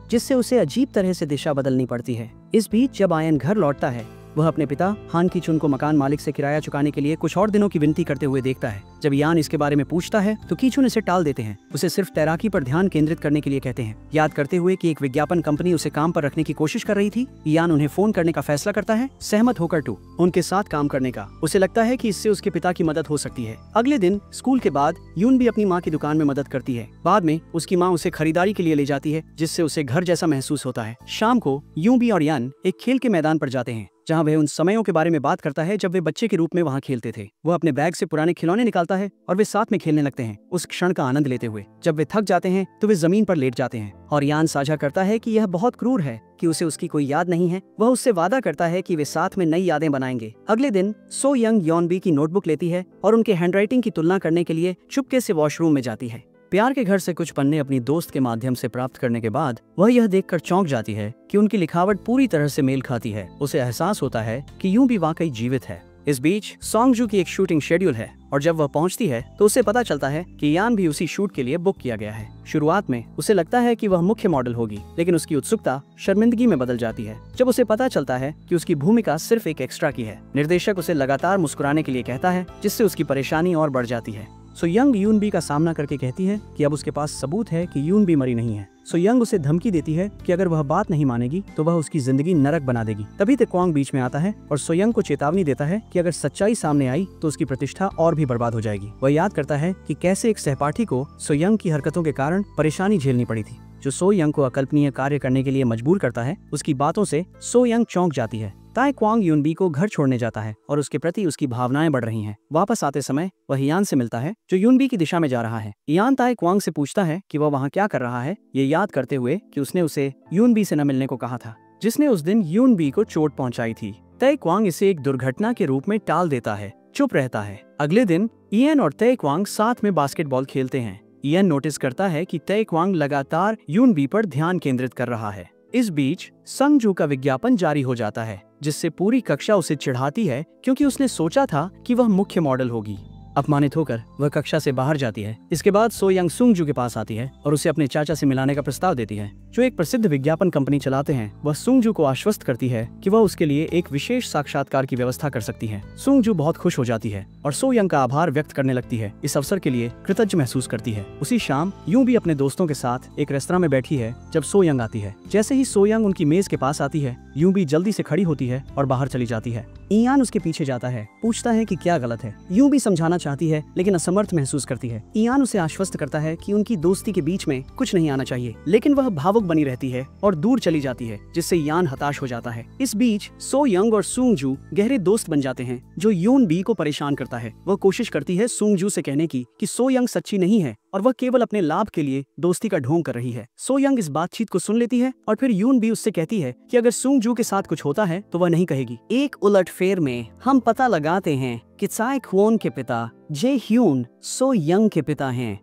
जिससे उसे अजीब तरह से दिशा बदलनी पड़ती है। इस बीच जब आयन घर लौटता है, वह अपने पिता हान की चुन को मकान मालिक से किराया चुकाने के लिए कुछ और दिनों की विनती करते हुए देखता है। जब यान इसके बारे में पूछता है तो कीचुन इसे टाल देते हैं। उसे सिर्फ तैराकी पर ध्यान केंद्रित करने के लिए कहते हैं। याद करते हुए कि एक विज्ञापन कंपनी उसे काम पर रखने की कोशिश कर रही थी, यान उन्हें फोन करने का फैसला करता है, सहमत होकर उनके साथ काम करने का। उसे लगता है कि इससे उसके पिता की मदद हो सकती है। अगले दिन स्कूल के बाद यून भी अपनी माँ की दुकान में मदद करती है। बाद में उसकी माँ उसे खरीदारी के लिए ले जाती है, जिससे उसे घर जैसा महसूस होता है। शाम को यून भी और यान एक खेल के मैदान पर जाते हैं, जहाँ वह उन समयों के बारे में बात करता है जब वे बच्चे के रूप में वहाँ खेलते थे। वह अपने बैग से पुराने खिलौने निकालता है और वे साथ में खेलने लगते हैं, उस क्षण का आनंद लेते हुए। जब वे थक जाते हैं तो वे जमीन पर लेट जाते हैं और यान साझा करता है कि यह बहुत क्रूर है कि उसे उसकी कोई याद नहीं है। वह उससे वादा करता है कि वे साथ में नई यादें बनाएंगे। अगले दिन सो यंग यॉनबी की नोटबुक लेती है और उनके हैंडराइटिंग की तुलना करने के लिए चुपके से वॉशरूम में जाती है। प्यार के घर से कुछ पन्ने अपनी दोस्त के माध्यम से प्राप्त करने के बाद वह यह देखकर चौंक जाती है कि उनकी लिखावट पूरी तरह से मेल खाती है। उसे एहसास होता है कि यूं भी वाकई जीवित है। इस बीच सोंगजू की एक शूटिंग शेड्यूल है और जब वह पहुंचती है तो उसे पता चलता है कि यान भी उसी शूट के लिए बुक किया गया है। शुरुआत में उसे लगता है कि वह मुख्य मॉडल होगी, लेकिन उसकी उत्सुकता शर्मिंदगी में बदल जाती है जब उसे पता चलता है कि उसकी भूमिका सिर्फ एक एक्स्ट्रा की है। निर्देशक उसे लगातार मुस्कुराने के लिए कहता है, जिससे उसकी परेशानी और बढ़ जाती है। सो यंग यूनबी का सामना करके कहती है कि अब उसके पास सबूत है कि यूनबी मरी नहीं है। सो यंग उसे धमकी देती है कि अगर वह बात नहीं मानेगी तो वह उसकी जिंदगी नरक बना देगी। तभी ताइक्वान बीच में आता है और सो यंग को चेतावनी देता है कि अगर सच्चाई सामने आई तो उसकी प्रतिष्ठा और भी बर्बाद हो जाएगी। वह याद करता है कि कैसे एक सहपाठी को सो यंग की हरकतों के कारण परेशानी झेलनी पड़ी थी, जो सो यंग को अकल्पनीय कार्य करने के लिए मजबूर करता है। उसकी बातों से सो यंग चौंक जाती है। ताइक्वान यूनबी को घर छोड़ने जाता है और उसके प्रति उसकी भावनाएं बढ़ रही हैं। वापस आते समय वह यान से मिलता है, जो यूनबी की दिशा में जा रहा है। यान ताइक्वान से पूछता है कि वह वहाँ क्या कर रहा है, ये याद करते हुए कि उसने उसे यूनबी से न मिलने को कहा था, जिसने उस दिन यूनबी को चोट पहुंचाई थी। ताइक्वान इसे एक दुर्घटना के रूप में टाल देता है, चुप रहता है। अगले दिन इयन और ताइक्वान साथ में बास्केटबॉल खेलते हैं। इयन नोटिस करता है कि ताइक्वान लगातार यूनबी पर ध्यान केंद्रित कर रहा है। इस बीच संगजू का विज्ञापन जारी हो जाता है, जिससे पूरी कक्षा उसे चिढ़ाती है क्योंकि उसने सोचा था कि वह मुख्य मॉडल होगी। अपमानित होकर वह कक्षा से बाहर जाती है। इसके बाद सो यंग सुंगजू के पास आती है और उसे अपने चाचा से मिलाने का प्रस्ताव देती है, जो एक प्रसिद्ध विज्ञापन कंपनी चलाते हैं। वह सुंगजू को आश्वस्त करती है कि वह उसके लिए एक विशेष साक्षात्कार की व्यवस्था कर सकती है। सुंगजू बहुत खुश हो जाती है और सो यंग का आभार व्यक्त करने लगती है। इस अवसर के लिए कृतज्ञ महसूस करती है। उसी शाम यूं भी अपने दोस्तों के साथ एक रेस्तरां में बैठी है जब सो यंग आती है। जैसे ही सो यंग उनकी मेज के पास आती है, यूं भी जल्दी से खड़ी होती है और बाहर चली जाती है। इयान उसके पीछे जाता है, पूछता है कि क्या गलत है। यूं भी समझाना चाहती है लेकिन असमर्थ महसूस करती है। इयान उसे आश्वस्त करता है कि उनकी दोस्ती के बीच में कुछ नहीं आना चाहिए, लेकिन वह भावुक बनी रहती है और दूर चली जाती है, जिससे इयान हताश हो जाता है। इस बीच सो यंग और सुंगजू गहरे दोस्त बन जाते हैं, जो यून बी को परेशान करता है। वह कोशिश करती है सुंगजू से कहने की कि सो यंग सच्ची नहीं है और वह केवल अपने लाभ के लिए दोस्ती का ढोंग कर रही है। सो यंग इस बातचीत को सुन लेती है और फिर यून भी उससे कहती है कि अगर सुंगजू के साथ कुछ होता है तो वह नहीं कहेगी। एक उलटफेर में हम पता लगाते हैं कि ताइक्वान के पिता जे ह्यून सो यंग के पिता हैं।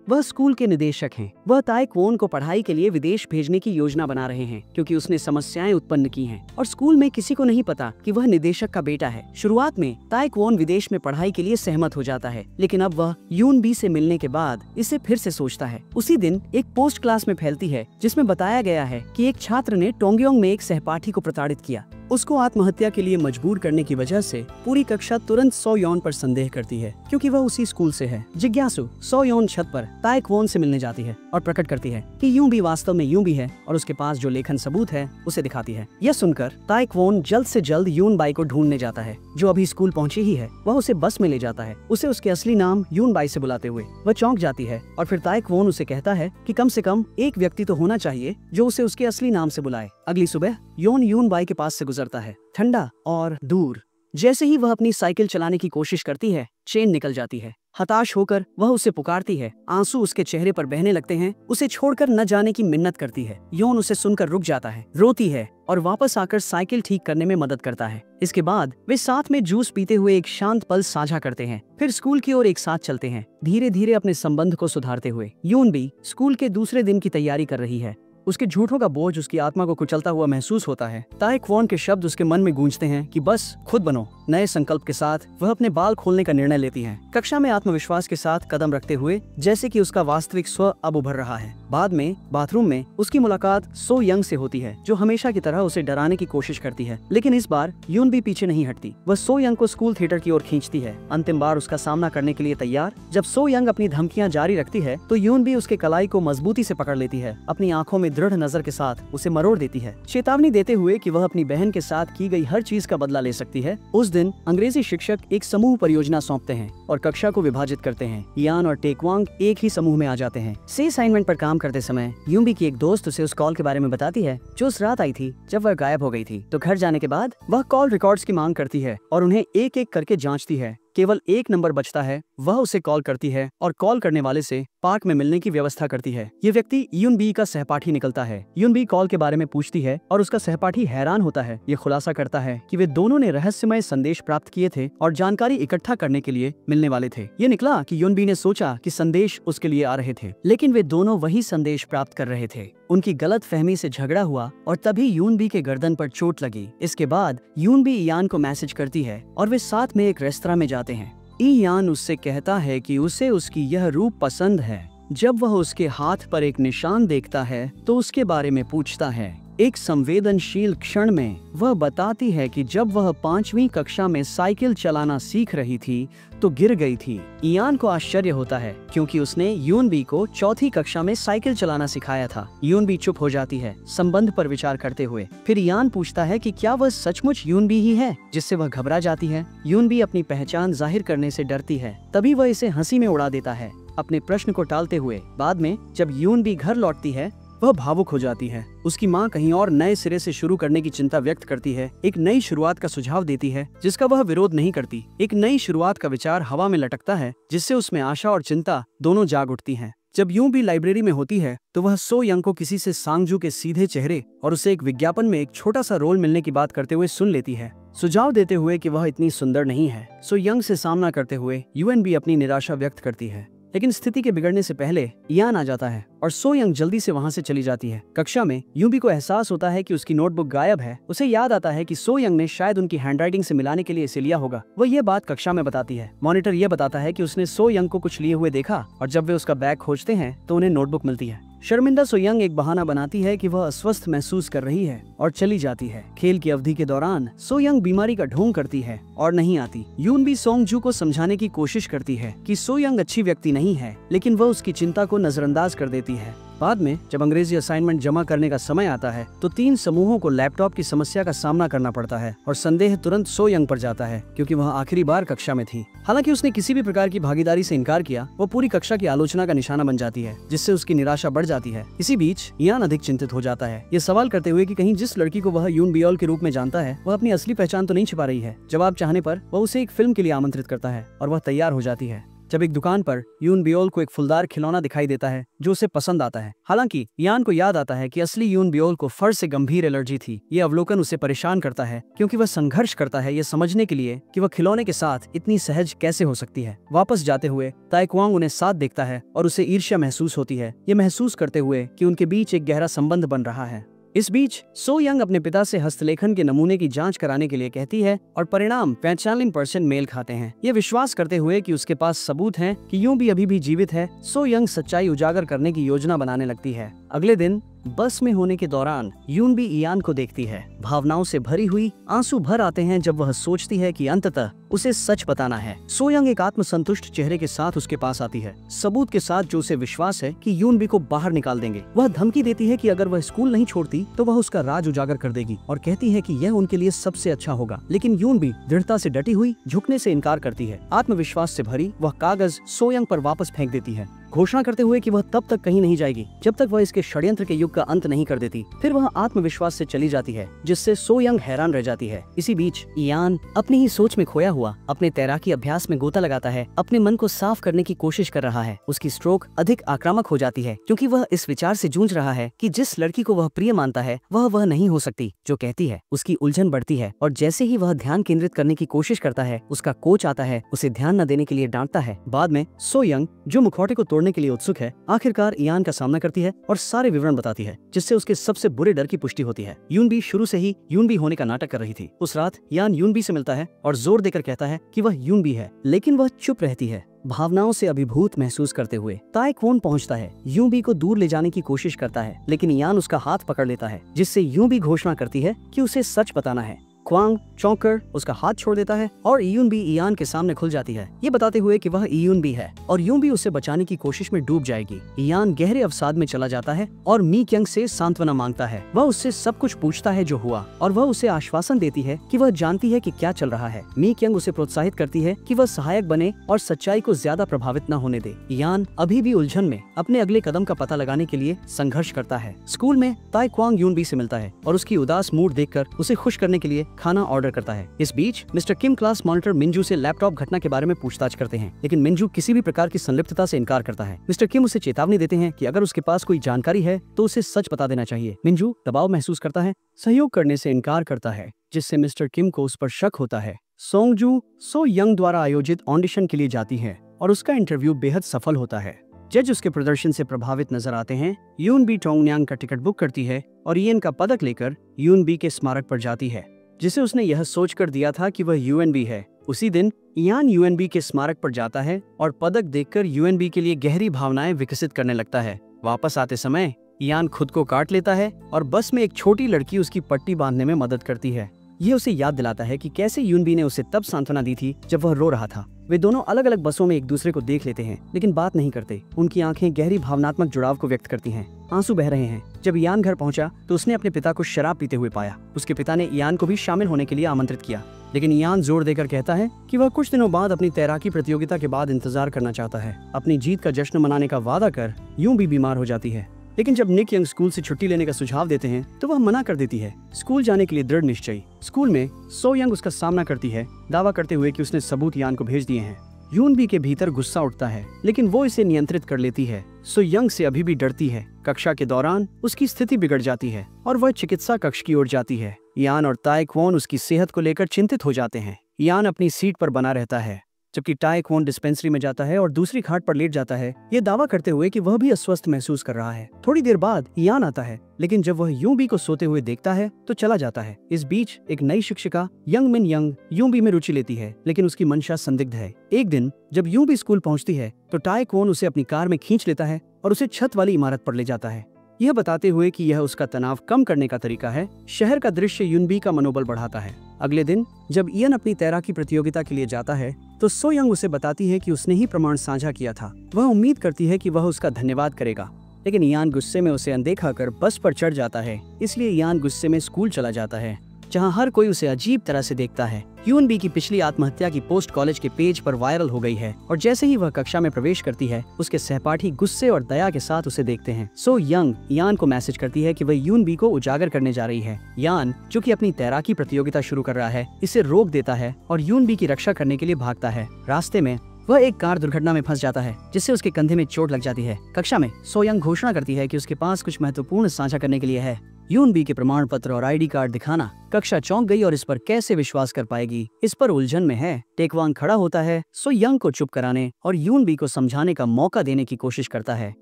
वह स्कूल के निदेशक हैं। वह ताइक्वान को पढ़ाई के लिए विदेश भेजने की योजना बना रहे हैं क्योंकि उसने समस्याएं उत्पन्न की हैं और स्कूल में किसी को नहीं पता कि वह निदेशक का बेटा है। शुरुआत में ताइक्वान विदेश में पढ़ाई के लिए सहमत हो जाता है, लेकिन अब वह यून बी से मिलने के बाद इसे फिर से सोचता है। उसी दिन एक पोस्ट क्लास में फैलती है जिसमें बताया गया है कि एक छात्र ने टोंगयोंग में एक सहपाठी को प्रताड़ित किया। उसको आत्महत्या के लिए मजबूर करने की वजह से पूरी कक्षा तुरंत सो यॉन पर संदेह करती है, क्योंकि वह उसी स्कूल से है। जिज्ञासु सो यॉन छत पर ताइक्वोन से मिलने जाती है और प्रकट करती है कि यूं भी वास्तव में यूं भी है और उसके पास जो लेखन सबूत है उसे दिखाती है। यह सुनकर ताइक्वोन जल्द से जल्द यून बाई को ढूंढने जाता है, जो अभी स्कूल पहुंची ही है। वह उसे बस में ले जाता है, उसे उसके असली नाम यून बाई से बुलाते हुए। वह चौंक जाती है और फिर ताइक्वोन उसे कहता है कि कम से कम एक व्यक्ति तो होना चाहिए जो उसे उसके असली नाम से बुलाए। अगली सुबह योन यून बाई के पास से गुजरता है, ठंडा और दूर। जैसे ही वह अपनी साइकिल चलाने की कोशिश करती है, चेन निकल जाती है। हताश होकर वह उसे पुकारती है, आंसू उसके चेहरे पर बहने लगते हैं। उसे छोड़कर न जाने की मिन्नत करती है। योन उसे सुनकर रुक जाता है, रोती है और वापस आकर साइकिल ठीक करने में मदद करता है। इसके बाद वे साथ में जूस पीते हुए एक शांत पल साझा करते हैं, फिर स्कूल की ओर एक साथ चलते हैं, धीरे धीरे अपने संबंध को सुधारते हुए। यून भी स्कूल के दूसरे दिन की तैयारी कर रही है। उसके झूठों का बोझ उसकी आत्मा को कुचलता हुआ महसूस होता है। ताइक्वोन के शब्द उसके मन में गूंजते हैं कि बस खुद बनो। नए संकल्प के साथ वह अपने बाल खोलने का निर्णय लेती है, कक्षा में आत्मविश्वास के साथ कदम रखते हुए, जैसे कि उसका वास्तविक स्व अब उभर रहा है। बाद में बाथरूम में उसकी मुलाकात सो यंग से होती है, जो हमेशा की तरह उसे डराने की कोशिश करती है, लेकिन इस बार यून भी पीछे नहीं हटती। वह सो यंग को स्कूल थिएटर की ओर खींचती है, अंतिम बार उसका सामना करने के लिए तैयार। जब सो यंग अपनी धमकियां जारी रखती है तो यून भी उसके कलाई को मजबूती से पकड़ लेती है, अपनी आंखों में दृढ़ नजर के साथ उसे मरोड़ देती है, चेतावनी देते हुए कि वह अपनी बहन के साथ की गई हर चीज का बदला ले सकती है। उस दिन अंग्रेजी शिक्षक एक समूह परियोजना सौंपते हैं और कक्षा को विभाजित करते हैं। यान और टेकवांग एक ही समूह में आ जाते हैं। से असाइनमेंट पर काम करते समय यूनबी की एक दोस्त उसे उस कॉल के बारे में बताती है जो उस रात आई थी जब वह गायब हो गई थी। तो घर जाने के बाद वह कॉल रिकॉर्ड्स की मांग करती है और उन्हें एक एक करके जांचती है। केवल एक नंबर बचता है, वह उसे कॉल करती है और कॉल करने वाले से पार्क में मिलने की व्यवस्था करती है। ये व्यक्ति यूनबी का सहपाठी निकलता है। यूनबी कॉल के बारे में पूछती है और उसका सहपाठी हैरान होता है। ये खुलासा करता है कि वे दोनों ने रहस्यमय संदेश प्राप्त किए थे और जानकारी इकट्ठा करने के लिए मिलने वाले थे। ये निकला कि यूनबी ने सोचा कि संदेश उसके लिए आ रहे थे, लेकिन वे दोनों वही संदेश प्राप्त कर रहे थे। उनकी गलत फहमी से झगड़ा हुआ और तभी यूनबी के गर्दन पर चोट लगी। इसके बाद यूनबी इयान को मैसेज करती है और वे साथ में एक रेस्तरां में जाते हैं। इयान उससे कहता है कि उसे उसकी यह रूप पसंद है। जब वह उसके हाथ पर एक निशान देखता है तो उसके बारे में पूछता है। एक संवेदनशील क्षण में वह बताती है कि जब वह 5वीं कक्षा में साइकिल चलाना सीख रही थी तो गिर गई थी। इयान को आश्चर्य होता है क्योंकि उसने यूनबी को 4वीं कक्षा में साइकिल चलाना सिखाया था। यूनबी चुप हो जाती है, संबंध पर विचार करते हुए। फिर इयान पूछता है कि क्या वह सचमुच यूनबी ही है, जिससे वह घबरा जाती है। यूनबी अपनी पहचान जाहिर करने से डरती है, तभी वह इसे हंसी में उड़ा देता है, अपने प्रश्न को टालते हुए। बाद में जब यूनबी घर लौटती है वह भावुक हो जाती है। उसकी माँ कहीं और नए सिरे से शुरू करने की चिंता व्यक्त करती है, एक नई शुरुआत का सुझाव देती है जिसका वह विरोध नहीं करती। एक नई शुरुआत का विचार हवा में लटकता है, जिससे उसमें आशा और चिंता दोनों जाग उठती हैं। जब यूं भी लाइब्रेरी में होती है तो वह सो यंग को किसी से सांगजू के सीधे चेहरे और उसे एक विज्ञापन में एक छोटा सा रोल मिलने की बात करते हुए सुन लेती है, सुझाव देते हुए कि वह इतनी सुंदर नहीं है। सो यंग से सामना करते हुए यूएन भी अपनी निराशा व्यक्त करती है, लेकिन स्थिति के बिगड़ने से पहले इयान आ जाता है और सो यंग जल्दी से वहां से चली जाती है। कक्षा में यूबी को एहसास होता है कि उसकी नोटबुक गायब है। उसे याद आता है कि सो यंग ने शायद उनकी हैंडराइटिंग से मिलाने के लिए इसे लिया होगा। वह यह बात कक्षा में बताती है। मॉनिटर यह बताता है कि उसने सो यंग को कुछ लिए हुए देखा और जब वे उसका बैग खोजते हैं तो उन्हें नोटबुक मिलती है। शर्मिंदा सो यंग एक बहाना बनाती है कि वह अस्वस्थ महसूस कर रही है और चली जाती है। खेल की अवधि के दौरान सो यंग बीमारी का ढोंग करती है और नहीं आती। यून भी सोंगजू को समझाने की कोशिश करती है कि सो यंग अच्छी व्यक्ति नहीं है, लेकिन वह उसकी चिंता को नजरअंदाज कर देती है। बाद में जब अंग्रेजी असाइनमेंट जमा करने का समय आता है तो 3 समूहों को लैपटॉप की समस्या का सामना करना पड़ता है और संदेह तुरंत सो यंग पर जाता है, क्योंकि वह आखिरी बार कक्षा में थी। हालांकि उसने किसी भी प्रकार की भागीदारी से इनकार किया, वो पूरी कक्षा की आलोचना का निशाना बन जाती है, जिससे उसकी निराशा बढ़ जाती है। इसी बीच इयान अधिक चिंतित हो जाता है, ये सवाल करते हुए कि कहीं जिस लड़की को वह यून बियोल के रूप में जानता है वह अपनी असली पहचान तो नहीं छिपा रही है। जवाब चाहने पर वह उसे एक फिल्म के लिए आमंत्रित करता है और वह तैयार हो जाती है। जब एक दुकान पर यून बियोल को एक फुलदार खिलौना दिखाई देता है जो उसे पसंद आता है। हालांकि इयान को याद आता है कि असली यून बियोल को फर से गंभीर एलर्जी थी। ये अवलोकन उसे परेशान करता है, क्योंकि वह संघर्ष करता है ये समझने के लिए कि वह खिलौने के साथ इतनी सहज कैसे हो सकती है। वापस जाते हुए ताइक्वांग उन्हें साथ देखता है और उसे ईर्ष्या महसूस होती है, ये महसूस करते हुए कि उनके बीच एक गहरा संबंध बन रहा है। इस बीच सो यंग अपने पिता से हस्तलेखन के नमूने की जांच कराने के लिए कहती है और परिणाम 45% मेल खाते हैं। ये विश्वास करते हुए कि उसके पास सबूत हैं कि यूं भी अभी भी जीवित है, सो यंग सच्चाई उजागर करने की योजना बनाने लगती है। अगले दिन बस में होने के दौरान यून भी इयान को देखती है। भावनाओं से भरी हुई आंसू भर आते हैं जब वह सोचती है कि अंततः उसे सच बताना है। सो यंग एक आत्मसंतुष्ट चेहरे के साथ उसके पास आती है, सबूत के साथ जो उसे विश्वास है कि यून बी को बाहर निकाल देंगे। वह धमकी देती है कि अगर वह स्कूल नहीं छोड़ती तो वह उसका राज उजागर कर देगी और कहती है कि यह उनके लिए सबसे अच्छा होगा। लेकिन यून बी दृढ़ता से डटी हुई झुकने से इनकार करती है। आत्मविश्वास से भरी वह कागज सो यंग पर वापस फेंक देती है, घोषणा करते हुए कि वह तब तक कहीं नहीं जाएगी जब तक वह इसके षड्यंत्र के युग का अंत नहीं कर देती। फिर वह आत्मविश्वास से चली जाती है, जिससे सो यंग हैरान रह जाती है। इसी बीच इयान अपनी ही सोच में खोया हुआ अपने तैराकी अभ्यास में गोता लगाता है, अपने मन को साफ करने की कोशिश कर रहा है। उसकी स्ट्रोक अधिक आक्रामक हो जाती है क्योंकि वह इस विचार से जूझ रहा है कि जिस लड़की को वह प्रिय मानता है वह नहीं हो सकती जो कहती है। उसकी उलझन बढ़ती है और जैसे ही वह ध्यान केंद्रित करने की कोशिश करता है, उसका कोच आता है, उसे ध्यान न देने के लिए डांटता है। बाद में सो यंग, जो मुखौटे को तोड़ने के लिए उत्सुक है, आखिरकार इयान का सामना करती है और सारे विवरण बताती है, जिससे उसके सबसे बुरे डर की पुष्टि होती है। यून बी शुरू से ही यून बी होने का नाटक कर रही थी। उस रात इयान यून बी से मिलता है और जोर देकर कहता है कि वह यून बी है, लेकिन वह चुप रहती है, भावनाओं से अभिभूत महसूस करते हुए। ताए क्वोन पहुंचता है, यून बी को दूर ले जाने की कोशिश करता है, लेकिन इयान उसका हाथ पकड़ लेता है, जिससे यून बी घोषणा करती है कि उसे सच बताना है। क्वांग चौंक कर उसका हाथ छोड़ देता है और यून बी इयान के सामने खुल जाती है, ये बताते हुए कि वह यून बी है और यून बी उसे बचाने की कोशिश में डूब जाएगी। इयान गहरे अवसाद में चला जाता है और मी क्यंग से सांत्वना मांगता है। वह उससे सब कुछ पूछता है जो हुआ और वह उसे आश्वासन देती है कि वह जानती है कि क्या चल रहा है। मी क्यंग उसे प्रोत्साहित करती है कि वह सहायक बने और सच्चाई को ज्यादा प्रभावित न होने दे। इयान अभी भी उलझन में अपने अगले कदम का पता लगाने के लिए संघर्ष करता है। स्कूल में ताए क्वांग यून बी से मिलता है और उसकी उदास मूड देखकर उसे खुश करने के लिए खाना ऑर्डर करता है। इस बीच मिस्टर किम क्लास मॉनिटर मिंजू से लैपटॉप घटना के बारे में पूछताछ करते हैं, लेकिन मिंजू किसी भी प्रकार की संलिप्तता से इनकार करता है। मिस्टर किम उसे चेतावनी देते हैं कि अगर उसके पास कोई जानकारी है तो उसे सच बता देना चाहिए। मिंजू दबाव महसूस करता है, सहयोग करने से इनकार करता है, जिससे मिस्टर किम को उस पर शक होता है। सोंगजू सो यंग द्वारा आयोजित ऑडिशन के लिए जाती है और उसका इंटरव्यू बेहद सफल होता है। जज उसके प्रदर्शन से प्रभावित नजर आते हैं। यून बी टोंगन्यांग का टिकट बुक करती है और इयन का पदक लेकर यून बी के स्मारक पर जाती है, जिसे उसने यह सोचकर दिया था कि वह यूएनबी है। उसी दिन इयान यूएनबी के स्मारक पर जाता है और पदक देखकर यूएनबी के लिए गहरी भावनाएं विकसित करने लगता है। वापस आते समय इयान खुद को काट लेता है और बस में एक छोटी लड़की उसकी पट्टी बांधने में मदद करती है। ये उसे याद दिलाता है कि कैसे यूनबी ने उसे तब सांत्वना दी थी जब वह रो रहा था। वे दोनों अलग अलग बसों में एक दूसरे को देख लेते हैं, लेकिन बात नहीं करते। उनकी आंखें गहरी भावनात्मक जुड़ाव को व्यक्त करती हैं। आंसू बह रहे हैं। जब इयान घर पहुंचा तो उसने अपने पिता को शराब पीते हुए पाया। उसके पिता ने इयान को भी शामिल होने के लिए आमंत्रित किया, लेकिन इयान जोर देकर कहता है कि वह कुछ दिनों बाद अपनी तैराकी प्रतियोगिता के बाद इंतजार करना चाहता है। अपनी जीत का जश्न मनाने का वादा कर यूं भी बीमार हो जाती है, लेकिन जब निक यंग स्कूल से छुट्टी लेने का सुझाव देते हैं तो वह मना कर देती है। स्कूल जाने के लिए दृढ़ निश्चयी। स्कूल में सो यंग उसका सामना करती है, दावा करते हुए कि उसने सबूत इयान को भेज दिए हैं। यून बी के भीतर गुस्सा उठता है, लेकिन वो इसे नियंत्रित कर लेती है। सो यंग से अभी भी डरती है। कक्षा के दौरान उसकी स्थिति बिगड़ जाती है और वह चिकित्सा कक्ष की ओर जाती है। इयान और ताए क्वोन उसकी सेहत को लेकर चिंतित हो जाते हैं। इयान अपनी सीट पर बना रहता है, जबकि ताए क्वोन डिस्पेंसरी में जाता है और दूसरी खाट पर लेट जाता है, ये दावा करते हुए कि वह भी अस्वस्थ महसूस कर रहा है। थोड़ी देर बाद इयान आता है, लेकिन जब वह यूं बी को सोते हुए देखता है तो चला जाता है। इस बीच एक नई शिक्षिका यंग मिन यंग यूं बी में रुचि लेती है, लेकिन उसकी मंशा संदिग्ध है। एक दिन जब यूं बी स्कूल पहुंचती है तो ताए क्वोन उसे अपनी कार में खींच लेता है और उसे छत वाली इमारत पर ले जाता है, यह बताते हुए कि यह उसका तनाव कम करने का तरीका है। शहर का दृश्य यूनबी का मनोबल बढ़ाता है। अगले दिन जब इयन अपनी तैराकी प्रतियोगिता के लिए जाता है तो सो यंग उसे बताती है कि उसने ही प्रमाण साझा किया था। वह उम्मीद करती है कि वह उसका धन्यवाद करेगा, लेकिन इयान गुस्से में उसे अनदेखा कर बस पर चढ़ जाता है। इसलिए इयान गुस्से में स्कूल चला जाता है, जहां हर कोई उसे अजीब तरह से देखता है। यून बी की पिछली आत्महत्या की पोस्ट कॉलेज के पेज पर वायरल हो गई है और जैसे ही वह कक्षा में प्रवेश करती है उसके सहपाठी गुस्से और दया के साथ उसे देखते हैं। सो यंग यान को मैसेज करती है कि वह यून बी को उजागर करने जा रही है। यान, जो कि अपनी तैराकी प्रतियोगिता शुरू कर रहा है, इसे रोक देता है और यून बी की रक्षा करने के लिए भागता है। रास्ते में वह एक कार दुर्घटना में फंस जाता है, जिससे उसके कंधे में चोट लग जाती है। कक्षा में सो यंग घोषणा करती है कि उसके पास कुछ महत्वपूर्ण साझा करने के लिए है। यून बी के प्रमाण पत्र और आईडी कार्ड दिखाना। कक्षा चौंक गई और इस पर कैसे विश्वास कर पाएगी, इस पर उलझन में है। टेकवांग खड़ा होता है, सो यंग को चुप कराने और यून बी को समझाने का मौका देने की कोशिश करता है।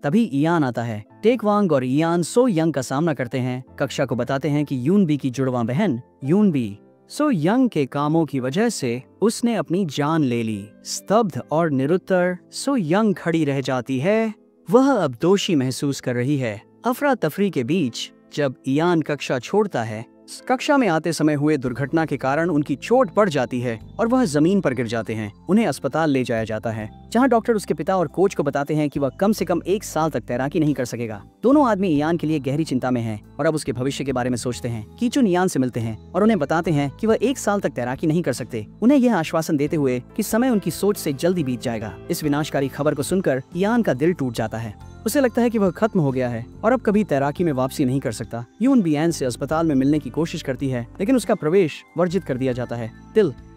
तभी इयान आता है। टेकवांग और इयान सो यंग का सामना करते हैं। कक्षा को बताते हैं कि यून बी की जुड़वा बहन यून बी सो यंग के कामों की वजह से उसने अपनी जान ले ली। स्तब्ध और निरुत्तर सो यंग खड़ी रह जाती है। वह अब दोषी महसूस कर रही है। अफरा तफरी के बीच जब इयान कक्षा छोड़ता है, कक्षा में आते समय हुए दुर्घटना के कारण उनकी चोट बढ़ जाती है और वह जमीन पर गिर जाते हैं। उन्हें अस्पताल ले जाया जाता है, जहां डॉक्टर उसके पिता और कोच को बताते हैं कि वह कम से कम 1 साल तक तैराकी नहीं कर सकेगा। दोनों आदमी इयान के लिए गहरी चिंता में हैं और अब उसके भविष्य के बारे में सोचते हैं। कीचुन इयान से मिलते हैं और उन्हें बताते हैं कि वह 1 साल तक तैराकी नहीं कर सकते, उन्हें यह आश्वासन देते हुए कि समय उनकी सोच से जल्दी बीत जाएगा। इस विनाशकारी खबर को सुनकर इयान का दिल टूट जाता है। उसे लगता है कि वह खत्म हो गया है और अब कभी तैराकी में वापसी नहीं कर सकता। यून भी एन से अस्पताल में मिलने की कोशिश करती है, लेकिन उसका प्रवेश वर्जित कर दिया जाता है।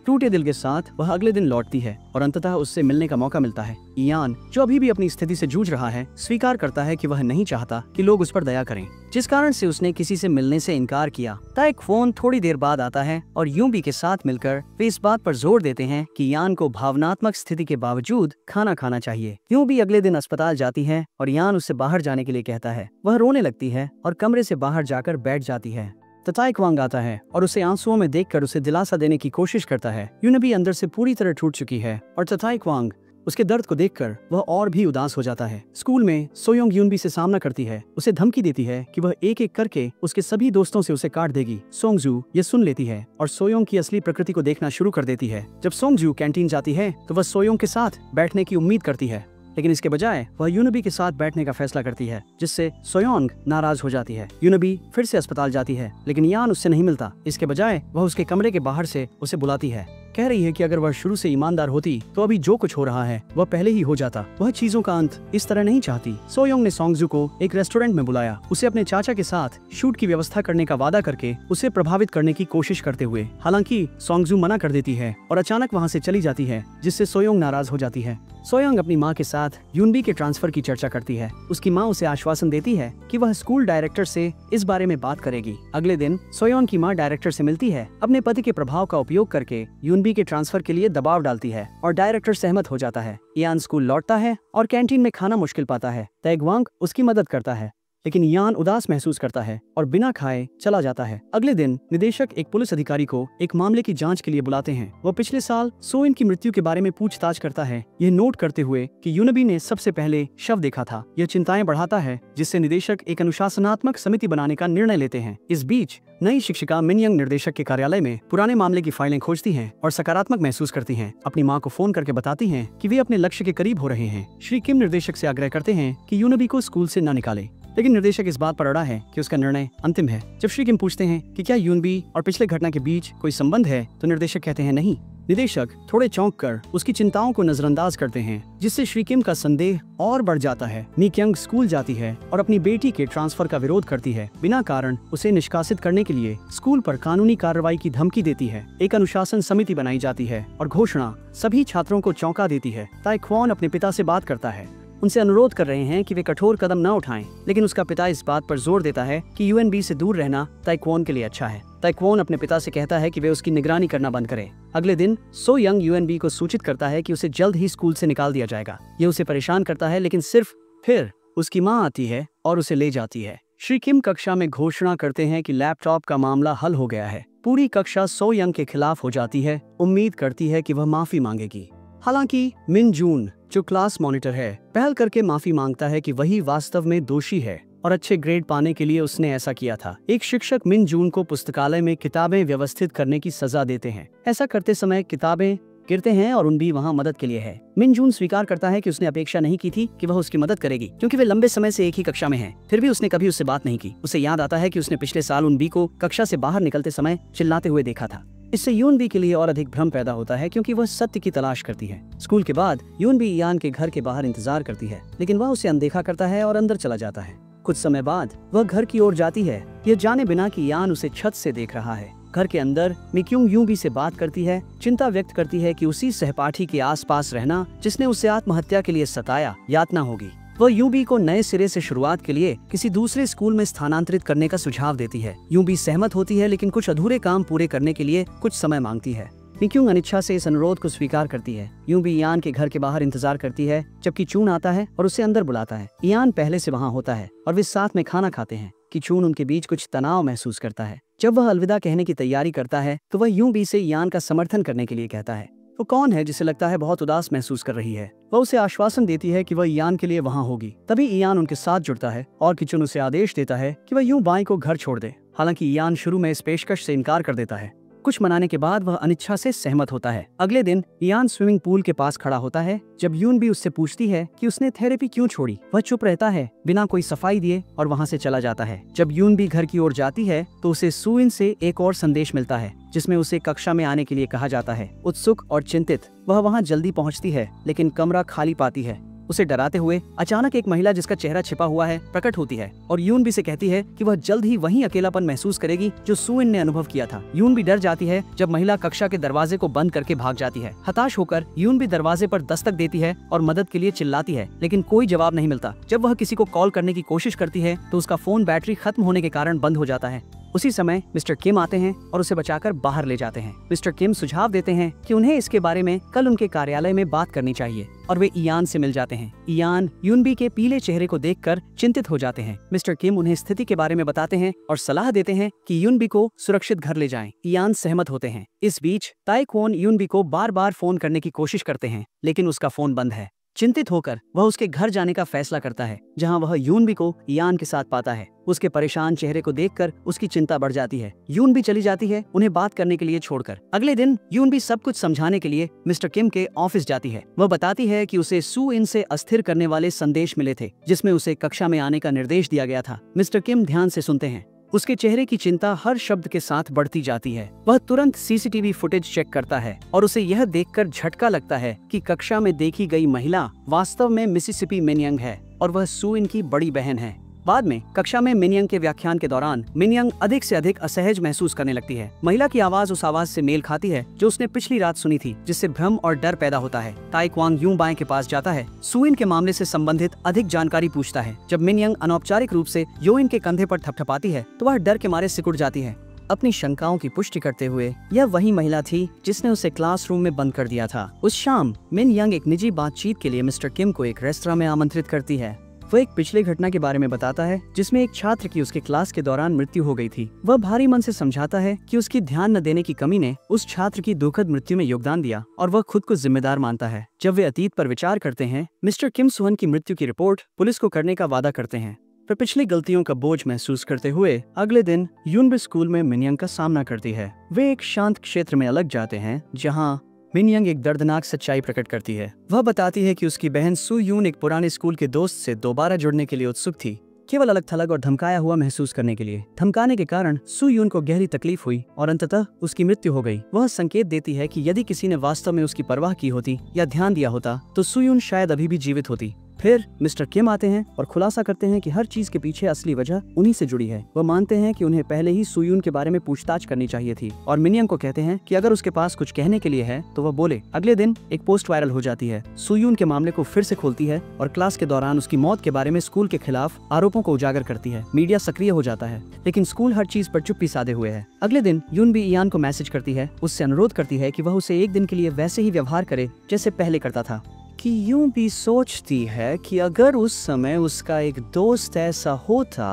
टूटे दिल के साथ वह अगले दिन लौटती है और अंततः उससे मिलने का मौका मिलता है। इयान, जो अभी भी अपनी स्थिति से जूझ रहा है, स्वीकार करता है कि वह नहीं चाहता कि लोग उस पर दया करें, जिस कारण से उसने किसी से मिलने से इनकार किया। ताइक्वोन थोड़ी देर बाद आता है और यूबी के साथ मिलकर वे इस बात पर जोर देते हैं कि इयान को भावनात्मक स्थिति के बावजूद खाना खाना चाहिए। यूबी अगले दिन अस्पताल जाती है और इयान उससे बाहर जाने के लिए कहता है। वह रोने लगती है और कमरे से बाहर जाकर बैठ जाती है। ताइक्वांग आता है और उसे आंसुओं में देखकर उसे दिलासा देने की कोशिश करता है। यूनबी अंदर से पूरी तरह टूट चुकी है और ताइक्वांग उसके दर्द को देखकर वह और भी उदास हो जाता है। स्कूल में सोयोंग यूनबी से सामना करती है, उसे धमकी देती है कि वह एक एक करके उसके सभी दोस्तों से उसे काट देगी। सोंगजू ये सुन लेती है और सोयोंग की असली प्रकृति को देखना शुरू कर देती है। जब सोंगजू कैंटीन जाती है तो वह सोयोंग के साथ बैठने की उम्मीद करती है, लेकिन इसके बजाय वह यूनबी के साथ बैठने का फैसला करती है, जिससे सोयोंग नाराज हो जाती है। यूनबी फिर से अस्पताल जाती है, लेकिन यान उससे नहीं मिलता। इसके बजाय वह उसके कमरे के बाहर से उसे बुलाती है, कह रही है कि अगर वह शुरू से ईमानदार होती तो अभी जो कुछ हो रहा है वह पहले ही हो जाता। वह चीजों का अंत इस तरह नहीं चाहती। सोयोंग ने सोंगजू को एक रेस्टोरेंट में बुलाया, उसे अपने चाचा के साथ शूट की व्यवस्था करने का वादा करके उसे प्रभावित करने की कोशिश करते हुए। हालांकि सोंगजू मना कर देती है और अचानक वहाँ से चली जाती है, जिससे सोयोंग नाराज हो जाती है। सोयोंग अपनी माँ के साथ यूनबी के ट्रांसफर की चर्चा करती है। उसकी माँ उसे आश्वासन देती है कि वह स्कूल डायरेक्टर से इस बारे में बात करेगी। अगले दिन सोयोंग की माँ डायरेक्टर से मिलती है, अपने पति के प्रभाव का उपयोग करके यूनबी के ट्रांसफर के लिए दबाव डालती है और डायरेक्टर सहमत हो जाता है। यान स्कूल लौटता है और कैंटीन में खाना मुश्किल पाता है। ताइक्वांग उसकी मदद करता है, लेकिन यान उदास महसूस करता है और बिना खाए चला जाता है। अगले दिन निदेशक एक पुलिस अधिकारी को एक मामले की जांच के लिए बुलाते हैं। वह पिछले साल सोइन की मृत्यु के बारे में पूछताछ करता है, यह नोट करते हुए कि यूनबी ने सबसे पहले शव देखा था। यह चिंताएं बढ़ाता है, जिससे निदेशक एक अनुशासनात्मक समिति बनाने का निर्णय लेते हैं। इस बीच नई शिक्षिका मिनयंग निर्देशक के कार्यालय में पुराने मामले की फाइलें खोजती हैं और सकारात्मक महसूस करती हैं। अपनी मां को फोन करके बताती हैं कि वे अपने लक्ष्य के करीब हो रहे हैं। श्री किम निर्देशक से आग्रह करते हैं कि यूनबी को स्कूल से न निकाले, लेकिन निर्देशक इस बात पर अड़ा है कि उसका निर्णय अंतिम है। जब श्री किम पूछते हैं कि क्या यूनबी और पिछले घटना के बीच कोई संबंध है, तो निर्देशक कहते हैं नहीं। निदेशक थोड़े चौंक कर उसकी चिंताओं को नजरअंदाज करते हैं, जिससे श्री किम का संदेह और बढ़ जाता है। मिक्यंग स्कूल जाती है और अपनी बेटी के ट्रांसफर का विरोध करती है। बिना कारण उसे निष्कासित करने के लिए स्कूल पर कानूनी कार्रवाई की धमकी देती है। एक अनुशासन समिति बनाई जाती है और घोषणा सभी छात्रों को चौंका देती है। ताइक्वान अपने पिता से बात करता है, उनसे अनुरोध कर रहे हैं कि वे कठोर कदम न उठाएं, लेकिन उसका पिता इस बात पर जोर देता है कि यूएनबी से दूर रहना ताइक्वान के लिए अच्छा है। ताइक्वान अपने पिता से कहता है कि वे उसकी निगरानी करना बंद करें। अगले दिन सो यंग यूएनबी को सूचित करता है कि उसे जल्द ही स्कूल से निकाल दिया जाएगा। ये उसे परेशान करता है, लेकिन सिर्फ फिर उसकी माँ आती है और उसे ले जाती है। श्री किम कक्षा में घोषणा करते हैं कि लैपटॉप का मामला हल हो गया है। पूरी कक्षा सो यंग के खिलाफ हो जाती है, उम्मीद करती है कि वह माफी मांगेगी। हालांकि मिन जून, जो क्लास मॉनिटर है, पहल करके माफी मांगता है कि वही वास्तव में दोषी है और अच्छे ग्रेड पाने के लिए उसने ऐसा किया था। एक शिक्षक मिन जून को पुस्तकालय में किताबें व्यवस्थित करने की सजा देते हैं। ऐसा करते समय किताबें गिरते हैं और उन भी वहाँ मदद के लिए है। मिन जून स्वीकार करता है कि उसने अपेक्षा नहीं की थी कि वह उसकी मदद करेगी, क्योंकि वे लंबे समय से एक ही कक्षा में हैं। फिर भी उसने कभी उससे बात नहीं की। उसे याद आता है कि उसने पिछले साल उन बी को कक्षा से बाहर निकलते समय चिल्लाते हुए देखा था। इससे यून बी के लिए और अधिक भ्रम पैदा होता है, क्योंकि वह सत्य की तलाश करती है। स्कूल के बाद यून बी यान के घर के बाहर इंतजार करती है, लेकिन वह उसे अनदेखा करता है और अंदर चला जाता है। कुछ समय बाद वह घर की ओर जाती है, यह जाने बिना कि यान उसे छत से देख रहा है। घर के अंदर मिक्युंग यूबी से बात करती है, चिंता व्यक्त करती है कि उसी सहपाठी के आसपास रहना जिसने उसे आत्महत्या के लिए सताया, यातना होगी। वह यूबी को नए सिरे से शुरुआत के लिए किसी दूसरे स्कूल में स्थानांतरित करने का सुझाव देती है। यूबी सहमत होती है, लेकिन कुछ अधूरे काम पूरे करने के लिए कुछ समय मांगती है। मिक्युंग अनिच्छा से इस अनुरोध को स्वीकार करती है। यूबी यान के घर के बाहर इंतजार करती है, जबकि चून आता है और उसे अंदर बुलाता है। यान पहले से वहाँ होता है और वे साथ में खाना खाते हैं कि चून उनके बीच कुछ तनाव महसूस करता है। जब वह अलविदा कहने की तैयारी करता है, तो वह यूबी से यान का समर्थन करने के लिए कहता है। वो कौन है जिसे लगता है बहुत उदास महसूस कर रही है। वह उसे आश्वासन देती है कि वह इयान के लिए वहाँ होगी। तभी इयान उनके साथ जुड़ता है और किचन उसे आदेश देता है कि वह यूं बाई को घर छोड़ दे। हालांकि इयान शुरू में इस पेशकश से इनकार कर देता है। कुछ मनाने के बाद वह अनिच्छा से सहमत होता है। अगले दिन इयान स्विमिंग पूल के पास खड़ा होता है जब यून भी उससे पूछती है कि उसने थेरेपी क्यों छोड़ी। वह चुप रहता है बिना कोई सफाई दिए और वहाँ से चला जाता है। जब यून भी घर की ओर जाती है तो उसे सुइन से एक और संदेश मिलता है जिसमें उसे कक्षा में आने के लिए कहा जाता है। उत्सुक और चिंतित वह वहाँ जल्दी पहुँचती है लेकिन कमरा खाली पाती है। उसे डराते हुए अचानक एक महिला जिसका चेहरा छिपा हुआ है प्रकट होती है और यून भी से कहती है कि वह जल्द ही वही अकेलापन महसूस करेगी जो सुइन ने अनुभव किया था। यून भी डर जाती है जब महिला कक्षा के दरवाजे को बंद करके भाग जाती है। हताश होकर यून भी दरवाजे पर दस्तक देती है और मदद के लिए चिल्लाती है लेकिन कोई जवाब नहीं मिलता। जब वह किसी को कॉल करने की कोशिश करती है तो उसका फोन बैटरी खत्म होने के कारण बंद हो जाता है। उसी समय मिस्टर किम आते हैं और उसे बचाकर बाहर ले जाते हैं। मिस्टर किम सुझाव देते हैं कि उन्हें इसके बारे में कल उनके कार्यालय में बात करनी चाहिए और वे इयान से मिल जाते हैं। इयान यूनबी के पीले चेहरे को देखकर चिंतित हो जाते हैं। मिस्टर किम उन्हें स्थिति के बारे में बताते हैं और सलाह देते हैं कि यूनबी को सुरक्षित घर ले जाएं। इयान सहमत होते हैं। इस बीच ताइक्वान यूनबी को बार बार फोन करने की कोशिश करते हैं लेकिन उसका फोन बंद है। चिंतित होकर वह उसके घर जाने का फैसला करता है जहां वह यूनबी को इयान के साथ पाता है। उसके परेशान चेहरे को देखकर उसकी चिंता बढ़ जाती है। यून भी चली जाती है उन्हें बात करने के लिए छोड़कर। अगले दिन यून भी सब कुछ समझाने के लिए मिस्टर किम के ऑफिस जाती है। वह बताती है कि उसे सू इन से अस्थिर करने वाले संदेश मिले थे जिसमें उसे कक्षा में आने का निर्देश दिया गया था। मिस्टर किम ध्यान से सुनते हैं। उसके चेहरे की चिंता हर शब्द के साथ बढ़ती जाती है। वह तुरंत सीसीटीवी फुटेज चेक करता है और उसे यह देखकर झटका लगता है कि कक्षा में देखी गई महिला वास्तव में मिसिसिपी मिनयंग है और वह सू इन की बड़ी बहन है। बाद में कक्षा में मिनयंग के व्याख्यान के दौरान मिनयंग अधिक से अधिक असहज महसूस करने लगती है। महिला की आवाज उस आवाज से मेल खाती है जो उसने पिछली रात सुनी थी, जिससे भ्रम और डर पैदा होता है। ताइक्वांग यूं बाएं के पास जाता है, सुइन के मामले से संबंधित अधिक जानकारी पूछता है। जब मिनयंग अनौपचारिक रूप से योइन के कंधे पर थपथपाती है तो वह डर के मारे सिकुड़ जाती है। अपनी शंकाओं की पुष्टि करते हुए यह वही महिला थी जिसने उसे क्लासरूम में बंद कर दिया था। उस शाम मिनयंग एक निजी बातचीत के लिए मिस्टर किम को एक रेस्तरां में आमंत्रित करती है। वह एक पिछले घटना के बारे में बताता है जिसमें एक छात्र की उसके क्लास के दौरान मृत्यु हो गई थी। वह भारी मन से समझाता है कि उसकी ध्यान न देने की कमी ने उस छात्र की दुखद मृत्यु में योगदान दिया और वह खुद को जिम्मेदार मानता है। जब वे अतीत पर विचार करते हैं, मिस्टर किम सुहन की मृत्यु की रिपोर्ट पुलिस को करने का वादा करते हैं। पर पिछली गलतियों का बोझ महसूस करते हुए अगले दिन यूनबी स्कूल में मिनयंग का सामना करती है। वे एक शांत क्षेत्र में अलग जाते हैं जहाँ मिनयंग एक दर्दनाक सच्चाई प्रकट करती है। वह बताती है कि उसकी बहन सू यून एक पुराने स्कूल के दोस्त से दोबारा जुड़ने के लिए उत्सुक थी, केवल अलग थलग और धमकाया हुआ महसूस करने के लिए। धमकाने के कारण सू यून को गहरी तकलीफ हुई और अंततः उसकी मृत्यु हो गई। वह संकेत देती है कि यदि किसी ने वास्तव में उसकी परवाह की होती या ध्यान दिया होता तो सू यून शायद अभी भी जीवित होती। फिर मिस्टर किम आते हैं और खुलासा करते हैं कि हर चीज के पीछे असली वजह उन्हीं से जुड़ी है। वह मानते हैं कि उन्हें पहले ही सुयून के बारे में पूछताछ करनी चाहिए थी और मिनयंग को कहते हैं कि अगर उसके पास कुछ कहने के लिए है तो वह बोले। अगले दिन एक पोस्ट वायरल हो जाती है। सुयून के मामले को फिर से खोलती है और क्लास के दौरान उसकी मौत के बारे में स्कूल के खिलाफ आरोपों को उजागर करती है। मीडिया सक्रिय हो जाता है लेकिन स्कूल हर चीज पर चुप्पी साधे हुए है। अगले दिन यून भी इयान को मैसेज करती है, उससे अनुरोध करती है कि वह उसे एक दिन के लिए वैसे ही व्यवहार करे जैसे पहले करता था। कि यूं भी सोचती है कि अगर उस समय उसका एक दोस्त ऐसा होता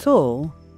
तो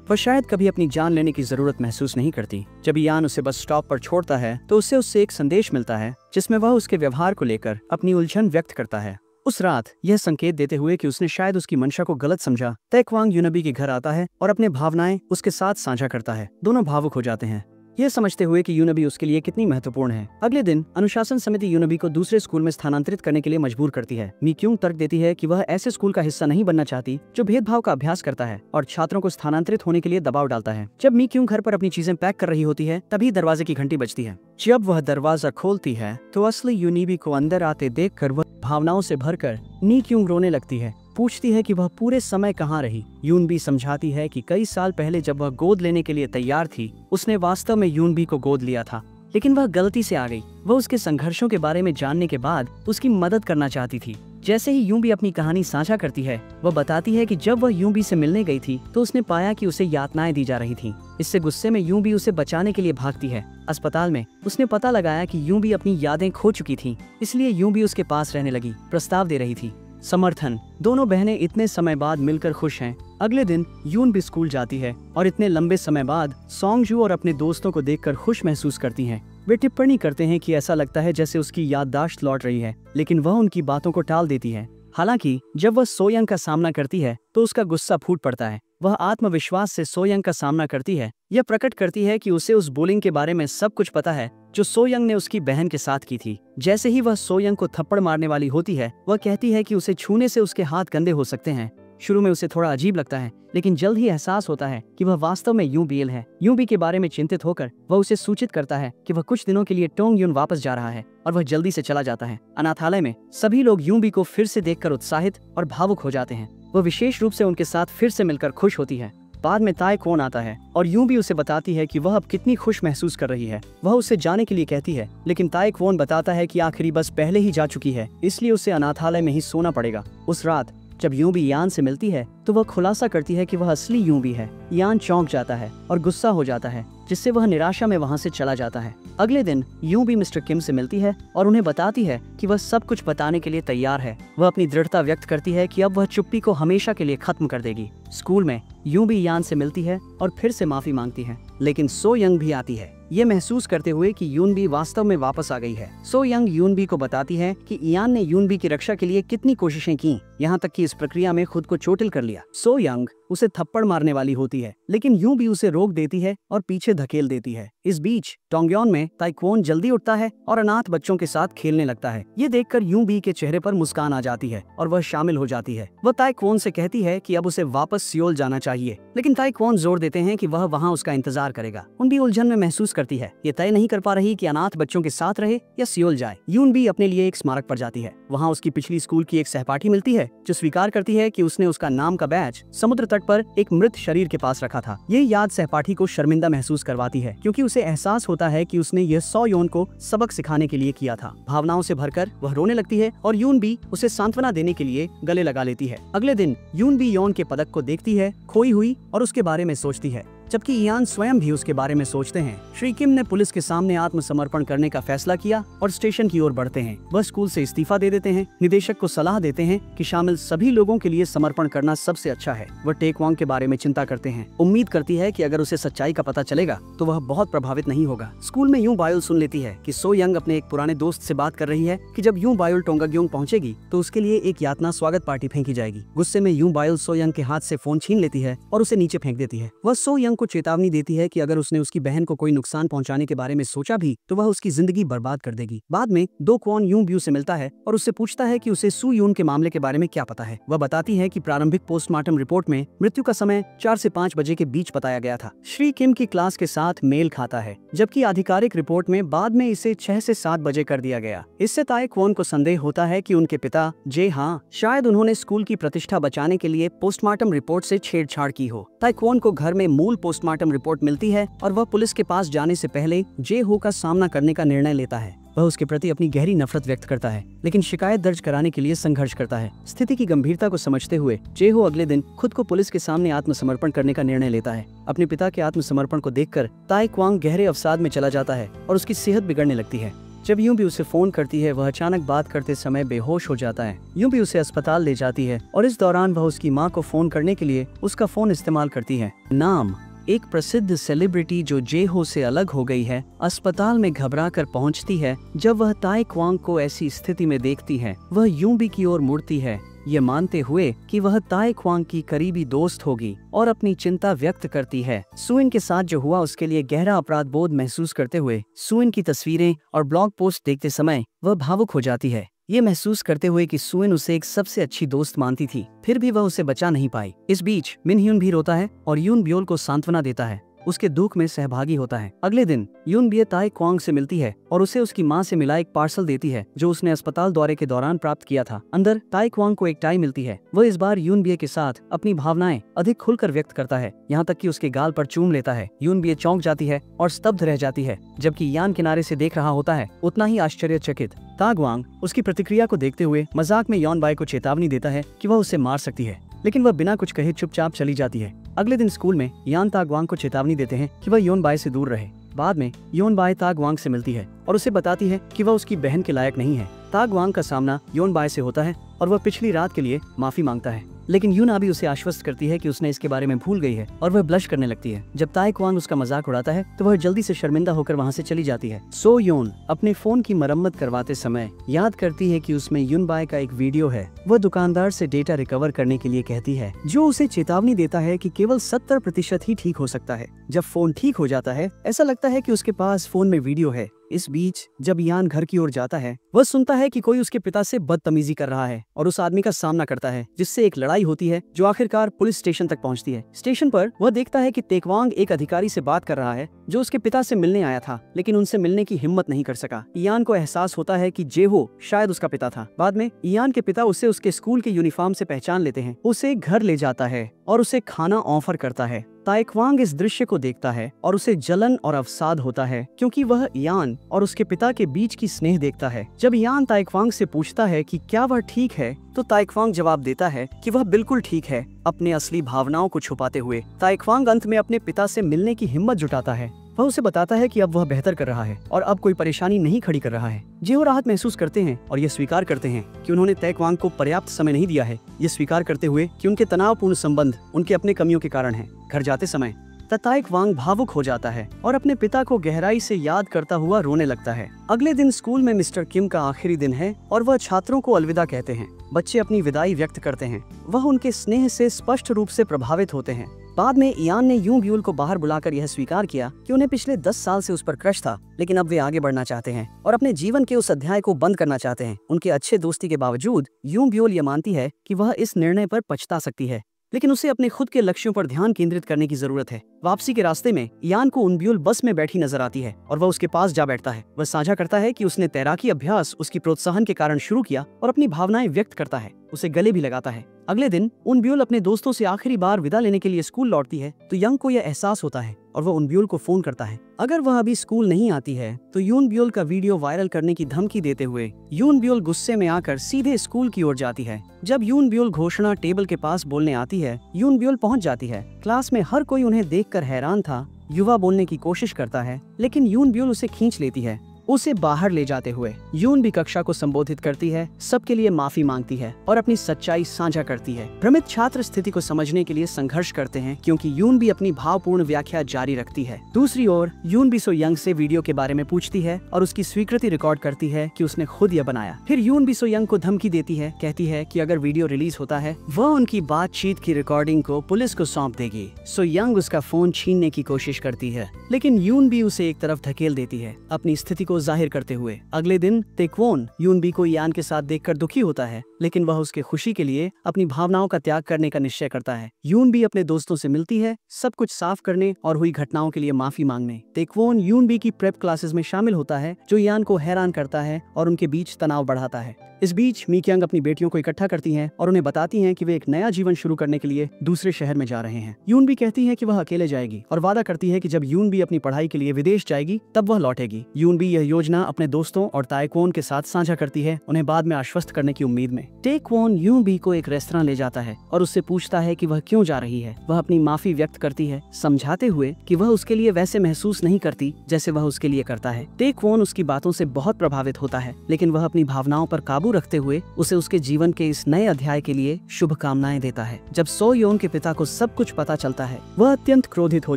वह शायद कभी अपनी जान लेने की जरूरत महसूस नहीं करती। जब इयान उसे बस स्टॉप पर छोड़ता है तो उससे एक संदेश मिलता है जिसमें वह उसके व्यवहार को लेकर अपनी उलझन व्यक्त करता है। उस रात यह संकेत देते हुए कि उसने शायद उसकी मंशा को गलत समझा, ताइक्वांग यूनबी के घर आता है और अपने भावनाएं उसके साथ साझा करता है। दोनों भावुक हो जाते हैं, यह समझते हुए कि यूनबी उसके लिए कितनी महत्वपूर्ण है। अगले दिन अनुशासन समिति यूनबी को दूसरे स्कूल में स्थानांतरित करने के लिए मजबूर करती है। मी क्यों तर्क देती है कि वह ऐसे स्कूल का हिस्सा नहीं बनना चाहती जो भेदभाव का अभ्यास करता है और छात्रों को स्थानांतरित होने के लिए दबाव डालता है। जब मी क्यों घर पर अपनी चीजें पैक कर रही होती है तभी दरवाजे की घंटी बजती है। जब वह दरवाजा खोलती है तो असली यूनबी को अंदर आते देखकर वह भावनाओं से भरकर नी क्यों रोने लगती है। पूछती है कि वह पूरे समय कहाँ रही। यूनबी समझाती है कि कई साल पहले जब वह गोद लेने के लिए तैयार थी उसने वास्तव में यूनबी को गोद लिया था, लेकिन वह गलती से आ गई। वह उसके संघर्षों के बारे में जानने के बाद उसकी मदद करना चाहती थी। जैसे ही यूनबी अपनी कहानी साझा करती है, वह बताती है कि जब वह यूनबी से मिलने गई थी तो उसने पाया कि उसे यातनाएं दी जा रही थीं। इससे गुस्से में यूनबी उसे बचाने के लिए भागती है। अस्पताल में उसने पता लगाया कि यूनबी अपनी यादें खो चुकी थी, इसलिए यूनबी उसके पास रहने लगी, प्रस्ताव दे रही थी। समर्थन। दोनों बहनें इतने समय बाद मिलकर खुश हैं। अगले दिन यून भी स्कूल जाती है और इतने लंबे समय बाद सोंगजू और अपने दोस्तों को देखकर खुश महसूस करती हैं। वे टिप्पणी करते हैं कि ऐसा लगता है जैसे उसकी याददाश्त लौट रही है, लेकिन वह उनकी बातों को टाल देती है। हालांकि जब वह सो यंग का सामना करती है तो उसका गुस्सा फूट पड़ता है। वह आत्मविश्वास से सो यंग का सामना करती है। यह प्रकट करती है कि उसे उस बुलिंग के बारे में सब कुछ पता है जो सो यंग ने उसकी बहन के साथ की थी। जैसे ही वह सो यंग को थप्पड़ मारने वाली होती है, वह कहती है कि उसे छूने से उसके हाथ गंदे हो सकते हैं। शुरू में उसे थोड़ा अजीब लगता है, लेकिन जल्द ही एहसास होता है कि वह वास्तव में यूं बीएल है। यूं बी के बारे में चिंतित होकर वह उसे सूचित करता है कि वह कुछ दिनों के लिए टोंग यून वापस जा रहा है और वह जल्दी से चला जाता है। अनाथालय में सभी लोग यूं बी को फिर से देखकर उत्साहित और भावुक हो जाते हैं। वह विशेष रूप से उनके साथ फिर से मिलकर खुश होती है। बाद में ताई क्वोन आता है और यूं भी उसे बताती है कि वह अब कितनी खुश महसूस कर रही है। वह उसे जाने के लिए कहती है, लेकिन ताई क्वोन बताता है कि आखिरी बस पहले ही जा चुकी है, इसलिए उसे अनाथालय में ही सोना पड़ेगा। उस रात जब यूं भी यान से मिलती है तो वह खुलासा करती है कि वह असली यूं भी है। यान चौंक जाता है और गुस्सा हो जाता है, जिससे वह निराशा में वहां से चला जाता है। अगले दिन यूं भी मिस्टर किम से मिलती है और उन्हें बताती है कि वह सब कुछ बताने के लिए तैयार है। वह अपनी दृढ़ता व्यक्त करती है कि अब वह चुप्पी को हमेशा के लिए खत्म कर देगी। स्कूल में यूं भी यान से मिलती है और फिर से माफी मांगती है, लेकिन सो यंग भी आती है, ये महसूस करते हुए कि यून बी वास्तव में वापस आ गई है। सो यंग यून बी को बताती है कि इयान ने यून बी की रक्षा के लिए कितनी कोशिशें की, यहाँ तक कि इस प्रक्रिया में खुद को चोटिल कर लिया। सो यंग उसे थप्पड़ मारने वाली होती है, लेकिन यूं भी उसे रोक देती है और पीछे धकेल देती है। इस बीच टोंगयोन में ताई क्वोन जल्दी उठता है और अनाथ बच्चों के साथ खेलने लगता है। ये देखकर यूं बी के चेहरे पर मुस्कान आ जाती है और वह शामिल हो जाती है। वह ताई क्वोन से कहती है कि अब उसे वापस सियोल जाना चाहिए, लेकिन ताई क्वोन जोर देते हैं कि वह वहाँ उसका इंतजार करेगा। उन भी उलझन में महसूस करती है, ये तय नहीं कर पा रही कि अनाथ बच्चों के साथ रहे या सियोल जाए। यून भी अपने लिए एक स्मारक पर जाती है। वहाँ उसकी पिछली स्कूल की एक सहपाठी मिलती है जो स्वीकार करती है कि उसने उसका नाम का बैज समुद्र तट पर एक मृत शरीर के पास रखा था। ये याद सहपाठी को शर्मिंदा महसूस करवाती है, क्योंकि उसे एहसास होता है कि उसने यह सो योन को सबक सिखाने के लिए किया था। भावनाओं से भरकर वह रोने लगती है और यून भी उसे सांत्वना देने के लिए गले लगा लेती है। अगले दिन यून भी योन के पदक को देखती है खोई हुई और उसके बारे में सोचती है, जबकि इयान स्वयं भी उसके बारे में सोचते हैं। श्री किम ने पुलिस के सामने आत्मसमर्पण करने का फैसला किया और स्टेशन की ओर बढ़ते हैं। वह स्कूल से इस्तीफा दे देते हैं। निदेशक को सलाह देते हैं कि शामिल सभी लोगों के लिए समर्पण करना सबसे अच्छा है। वह टेक वांग के बारे में चिंता करते हैं। उम्मीद करती है कि अगर उसे सच्चाई का पता चलेगा तो वह बहुत प्रभावित नहीं होगा। स्कूल में यूं बायुल सुन लेती है कि सो यंग अपने एक पुराने दोस्त से बात कर रही है कि जब यूं बायुल टोंगाग्योंग पहुंचेगी तो उसके लिए एक यातना स्वागत पार्टी फेंकी जाएगी। गुस्से में यूं बायुल सो यंग के हाथ से फोन छीन लेती है और उसे नीचे फेंक देती है। वह सो यंग को चेतावनी देती है कि अगर उसने उसकी बहन को कोई नुकसान पहुंचाने के बारे में सोचा भी तो वह उसकी जिंदगी बर्बाद कर देगी। बाद में दो क्वोन यूं ब्यू से मिलता है और उससे पूछता है कि उसे सू यून के मामले के बारे में क्या पता है। वह बताती है कि प्रारंभिक पोस्टमार्टम रिपोर्ट में मृत्यु का समय 4 से 5 बजे के बीच बताया गया था। श्री किम की क्लास के साथ मेल खाता है, जबकि आधिकारिक रिपोर्ट में बाद में इसे 6 से 7 बजे कर दिया गया। इससे ताई क्वोन को संदेह होता है कि उनके पिता जे हाँ शायद उन्होंने स्कूल की प्रतिष्ठा बचाने के लिए पोस्टमार्टम रिपोर्ट से छेड़छाड़ की हो। ताई क्वोन को घर में मूल पोस्टमार्टम रिपोर्ट मिलती है और वह पुलिस के पास जाने से पहले जे हो का सामना करने का निर्णय लेता है। वह उसके प्रति अपनी गहरी नफरत व्यक्त करता है, लेकिन शिकायत दर्ज कराने के लिए संघर्ष करता है। स्थिति की गंभीरता को समझते हुए जे हो अगले दिन खुद को पुलिस के सामने आत्मसमर्पण करने का निर्णय लेता है। अपने पिता के आत्मसमर्पण को देखकर ताई क्वांग गहरे अवसाद में चला जाता है और उसकी सेहत बिगड़ने लगती है। जब यूं भी उसे फोन करती है, वह अचानक बात करते समय बेहोश हो जाता है। यूं भी उसे अस्पताल ले जाती है और इस दौरान वह उसकी माँ को फोन करने के लिए उसका फोन इस्तेमाल करती है। नाम एक प्रसिद्ध सेलिब्रिटी जो जे हो से अलग हो गई है, अस्पताल में घबराकर पहुंचती है। जब वह ताई क्वांग को ऐसी स्थिति में देखती है, वह यूं भी की ओर मुड़ती है, ये मानते हुए कि वह ताई क्वांग की करीबी दोस्त होगी और अपनी चिंता व्यक्त करती है। सुइन के साथ जो हुआ उसके लिए गहरा अपराध बोध महसूस करते हुए सुइन की तस्वीरें और ब्लॉग पोस्ट देखते समय वह भावुक हो जाती है, ये महसूस करते हुए कि सुइन उसे एक सबसे अच्छी दोस्त मानती थी, फिर भी वह उसे बचा नहीं पाई। इस बीच मिन ह्यून भी रोता है और यून ब्योल को सांत्वना देता है, उसके दुख में सहभागी होता है। अगले दिन यून बिये ताई क्वांग से मिलती है और उसे उसकी माँ से मिला एक पार्सल देती है जो उसने अस्पताल दौरे के दौरान प्राप्त किया था। अंदर ताई क्वांग को एक टाई मिलती है। वह इस बार यून बिये के साथ अपनी भावनाएं अधिक खुलकर व्यक्त करता है, यहाँ तक कि उसके गाल पर चूम लेता है। यून बिये चौंक जाती है और स्तब्ध रह जाती है, जबकि यान किनारे से देख रहा होता है उतना ही आश्चर्यचकित। ताग्वांग उसकी प्रतिक्रिया को देखते हुए मजाक में यॉन बाई को चेतावनी देता है कि वह उसे मार सकती है, लेकिन वह बिना कुछ कहे चुपचाप चली जाती है। अगले दिन स्कूल में यान ताग्वांग को चेतावनी देते हैं कि वह योन बाई से दूर रहे। बाद में योन बाई ताग्वांग से मिलती है और उसे बताती है कि वह उसकी बहन के लायक नहीं है। ताग्वांग का सामना योन बाई से होता है और वह पिछली रात के लिए माफी मांगता है, लेकिन यून अभी उसे आश्वस्त करती है कि उसने इसके बारे में भूल गई है और वह ब्लश करने लगती है। जब ताई क्वांग उसका मजाक उड़ाता है तो वह जल्दी से शर्मिंदा होकर वहाँ से चली जाती है। सो योन अपने फोन की मरम्मत करवाते समय याद करती है कि उसमें यूनबाई का एक वीडियो है। वह दुकानदार से डेटा रिकवर करने के लिए कहती है, जो उसे चेतावनी देता है कि केवल 70% ही ठीक हो सकता है। जब फोन ठीक हो जाता है ऐसा लगता है कि उसके पास फोन में वीडियो है। इस बीच जब यान घर की ओर जाता है वह सुनता है कि कोई उसके पिता से बदतमीजी कर रहा है और उस आदमी का सामना करता है, जिससे एक लड़ाई होती है जो आखिरकार पुलिस स्टेशन तक पहुंचती है। स्टेशन पर वह देखता है कि तेकवांग एक अधिकारी से बात कर रहा है जो उसके पिता से मिलने आया था, लेकिन उनसे मिलने की हिम्मत नहीं कर सका। यान को एहसास होता है कि जेहो शायद उसका पिता था। बाद में यान के पिता उसे उसके स्कूल के यूनिफॉर्म से पहचान लेते हैं, उसे घर ले जाता है और उसे खाना ऑफर करता है। ताइक्वांग इस दृश्य को देखता है और उसे जलन और अवसाद होता है क्योंकि वह यान और उसके पिता के बीच की स्नेह देखता है। जब यान ताइक्वांग से पूछता है कि क्या वह ठीक है तो ताइक्वांग जवाब देता है कि वह बिल्कुल ठीक है। अपने असली भावनाओं को छुपाते हुए ताइक्वांग अंत में अपने पिता से मिलने की हिम्मत जुटाता है। वह उसे बताता है कि अब वह बेहतर कर रहा है और अब कोई परेशानी नहीं खड़ी कर रहा है। जेहो राहत महसूस करते हैं और ये स्वीकार करते हैं कि उन्होंने ताइक्वांग को पर्याप्त समय नहीं दिया है, ये स्वीकार करते हुए कि उनके तनावपूर्ण संबंध उनके अपने कमियों के कारण हैं। घर जाते समय ताइक्वांग भावुक हो जाता है और अपने पिता को गहराई से याद करता हुआ रोने लगता है। अगले दिन स्कूल में मिस्टर किम का आखिरी दिन है और वह छात्रों को अलविदा कहते हैं। बच्चे अपनी विदाई व्यक्त करते हैं। वह उनके स्नेह से स्पष्ट रूप से प्रभावित होते हैं। बाद में यान ने यूं ब्यूल को बाहर बुलाकर यह स्वीकार किया कि उन्हें पिछले 10 साल से उस पर क्रश था, लेकिन अब वे आगे बढ़ना चाहते हैं और अपने जीवन के उस अध्याय को बंद करना चाहते हैं। उनके अच्छे दोस्ती के बावजूद यूं ब्यूल ये मानती है कि वह इस निर्णय पर पछता सकती है, लेकिन उसे अपने खुद के लक्ष्यों पर ध्यान केंद्रित करने की जरूरत है। वापसी के रास्ते में यान को उनब्यूल बस में बैठी नजर आती है और वह उसके पास जा बैठता है। वह साझा करता है कि उसने तैराकी अभ्यास उसकी प्रोत्साहन के कारण शुरू किया और अपनी भावनाएं व्यक्त करता है। उसे गले भी लगाता है। अगले दिन उनब्यूल अपने दोस्तों से आखिरी बार विदा लेने के लिए स्कूल लौटती है तो यंग को यह एहसास होता है और वह उनब्यूल को फोन करता है। अगर वह अभी स्कूल नहीं आती है तो यूनब्यूल का वीडियो वायरल करने की धमकी देते हुए यूनब्यूल गुस्से में आकर सीधे स्कूल की ओर जाती है। जब यूनब्यूल घोषणा टेबल के पास बोलने आती है, यूनब्यूल पहुंच जाती है। क्लास में हर कोई उन्हें देखकर हैरान था। युवा बोलने की कोशिश करता है लेकिन यूनब्यूल उसे खींच लेती है, उसे बाहर ले जाते हुए। यून भी कक्षा को संबोधित करती है, सबके लिए माफी मांगती है और अपनी सच्चाई साझा करती है। भ्रमित छात्र स्थिति को समझने के लिए संघर्ष करते हैं क्योंकि यून भी अपनी भावपूर्ण व्याख्या जारी रखती है। दूसरी ओर यून भी सो यंग से वीडियो के बारे में पूछती है और उसकी स्वीकृति रिकॉर्ड करती है कि उसने खुद यह बनाया। फिर यून भी सो यंग को धमकी देती है, कहती है कि अगर वीडियो रिलीज होता है वह उनकी बातचीत की रिकॉर्डिंग को पुलिस को सौंप देगी। सो यंग उसका फोन छीनने की कोशिश करती है, लेकिन यून भी उसे एक तरफ धकेल देती है, अपनी स्थिति को जाहिर करते हुए। अगले दिन तेक्वोन यूनबी को यान के साथ देखकर दुखी होता है, लेकिन वह उसके खुशी के लिए अपनी भावनाओं का त्याग करने का निश्चय करता है। यूनबी अपने दोस्तों से मिलती है, सब कुछ साफ करने और हुई घटनाओं के लिए माफी मांगने। तेक्वोन यूनबी की प्रेप क्लासेस में शामिल होता है जो यान को हैरान करता है और उनके बीच तनाव बढ़ाता है। इस बीच मीक्यांग अपनी बेटियों को इकट्ठा करती हैं और उन्हें बताती हैं कि वे एक नया जीवन शुरू करने के लिए दूसरे शहर में जा रहे हैं। यून भी कहती है कि वह अकेले जाएगी और वादा करती है कि जब यून भी अपनी पढ़ाई के लिए विदेश जाएगी तब वह लौटेगी। यून भी यह योजना अपने दोस्तों और ताइक्वान के साथ साझा करती है, उन्हें बाद में आश्वस्त करने की उम्मीद में। ताइक्वान यून भी को एक रेस्तरां ले जाता है और उससे पूछता है कि वह क्यों जा रही है। वह अपनी माफी व्यक्त करती है, समझाते हुए कि वह उसके लिए वैसे महसूस नहीं करती जैसे वह उसके लिए करता है। ताइक्वान उसकी बातों से बहुत प्रभावित होता है, लेकिन वह अपनी भावनाओं पर काबू रखते हुए उसे उसके जीवन के इस नए अध्याय के लिए शुभकामनाएं देता है। जब सो योन के पिता को सब कुछ पता चलता है वह अत्यंत क्रोधित हो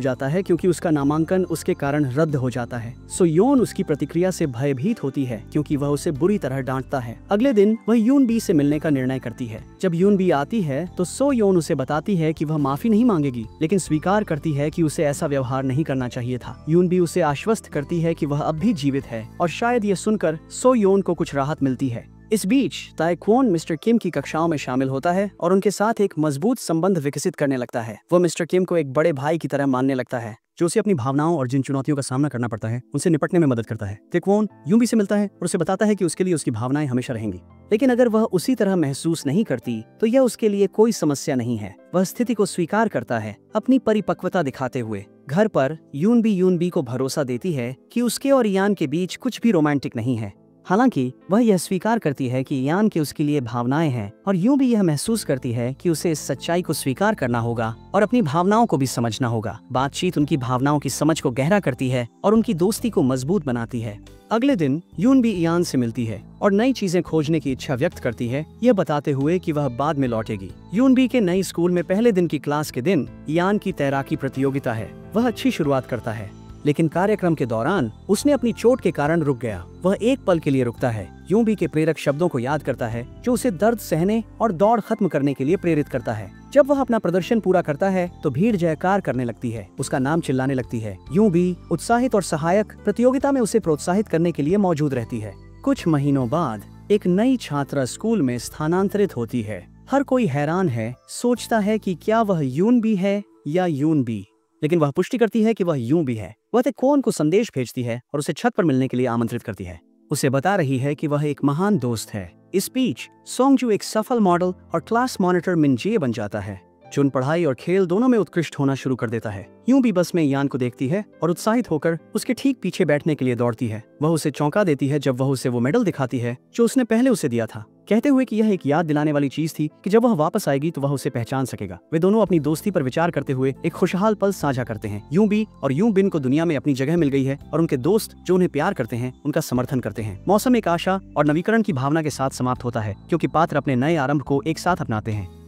जाता है क्योंकि उसका नामांकन उसके कारण रद्द हो जाता है। सो योन उसकी प्रतिक्रिया से भयभीत होती है क्योंकि वह उसे बुरी तरह डांटता है। अगले दिन वह यून बी से मिलने का निर्णय करती है। जब यून बी आती है तो सो योन उसे बताती है कि वह माफी नहीं मांगेगी, लेकिन स्वीकार करती है कि उसे ऐसा व्यवहार नहीं करना चाहिए था। यून बी उसे आश्वस्त करती है कि वह अब भी जीवित है और शायद ये सुनकर सो योन को कुछ राहत मिलती है। इस बीच ताइक्वान मिस्टर किम की कक्षाओं में शामिल होता है और उनके साथ एक मजबूत संबंध विकसित करने लगता है। वो मिस्टर किम को एक बड़े भाई की तरह मानने लगता है जो उसे अपनी भावनाओं और जिन चुनौतियों का सामना करना पड़ता है उनसे निपटने में मदद करता है। ताइक्वान यूनबी से मिलता है और उसे बताता है कि उसके लिए उसकी भावनाएं हमेशा रहेंगी, लेकिन अगर वह उसी तरह महसूस नहीं करती तो यह उसके लिए कोई समस्या नहीं है। वह स्थिति को स्वीकार करता है, अपनी परिपक्वता दिखाते हुए। घर पर यूनबी को भरोसा देती है कि उसके और यान के बीच कुछ भी रोमांटिक नहीं है। हालांकि वह यह स्वीकार करती है कि यान की उसके लिए भावनाएं हैं और यूं भी यह महसूस करती है कि उसे इस सच्चाई को स्वीकार करना होगा और अपनी भावनाओं को भी समझना होगा। बातचीत उनकी भावनाओं की समझ को गहरा करती है और उनकी दोस्ती को मजबूत बनाती है। अगले दिन यून भी यान से मिलती है और नई चीजें खोजने की इच्छा व्यक्त करती है, यह बताते हुए कि वह बाद में लौटेगी। यून भी के नई स्कूल में पहले दिन की क्लास के दिन यान की तैराकी प्रतियोगिता है। वह अच्छी शुरुआत करता है, लेकिन कार्यक्रम के दौरान उसने अपनी चोट के कारण रुक गया। वह एक पल के लिए रुकता है, यूं भी के प्रेरक शब्दों को याद करता है जो उसे दर्द सहने और दौड़ खत्म करने के लिए प्रेरित करता है। जब वह अपना प्रदर्शन पूरा करता है तो भीड़ जयकार करने लगती है, उसका नाम चिल्लाने लगती है। यूं भी उत्साहित और सहायक प्रतियोगिता में उसे प्रोत्साहित करने के लिए मौजूद रहती है। कुछ महीनों बाद एक नई छात्रा स्कूल में स्थानांतरित होती है। हर कोई हैरान है, सोचता है कि क्या वह यून भी है या यून बी, लेकिन वह पुष्टि करती है कि वह यूं भी है। वह तेक्वान को संदेश भेजती है और उसे छत पर मिलने के लिए आमंत्रित करती है। उसे बता रही है कि वह एक महान दोस्त है। इस बीच सोंगजू एक सफल मॉडल और क्लास मॉनिटर मिनजे बन जाता है, जो उन पढ़ाई और खेल दोनों में उत्कृष्ट होना शुरू कर देता है। यूं भी बस में यान को देखती है और उत्साहित होकर उसके ठीक पीछे बैठने के लिए दौड़ती है। वह उसे चौंका देती है जब वह उसे वो मेडल दिखाती है जो उसने पहले उसे दिया था, कहते हुए कि यह एक याद दिलाने वाली चीज थी कि जब वह वापस आएगी तो वह उसे पहचान सकेगा। वे दोनों अपनी दोस्ती पर विचार करते हुए एक खुशहाल पल साझा करते हैं। यूं भी और यूं बिन को दुनिया में अपनी जगह मिल गई है और उनके दोस्त जो उन्हें प्यार करते हैं उनका समर्थन करते हैं। मौसम एक आशा और नवीकरण की भावना के साथ समाप्त होता है, क्योंकि पात्र अपने नए आरंभ को एक साथ अपनाते हैं।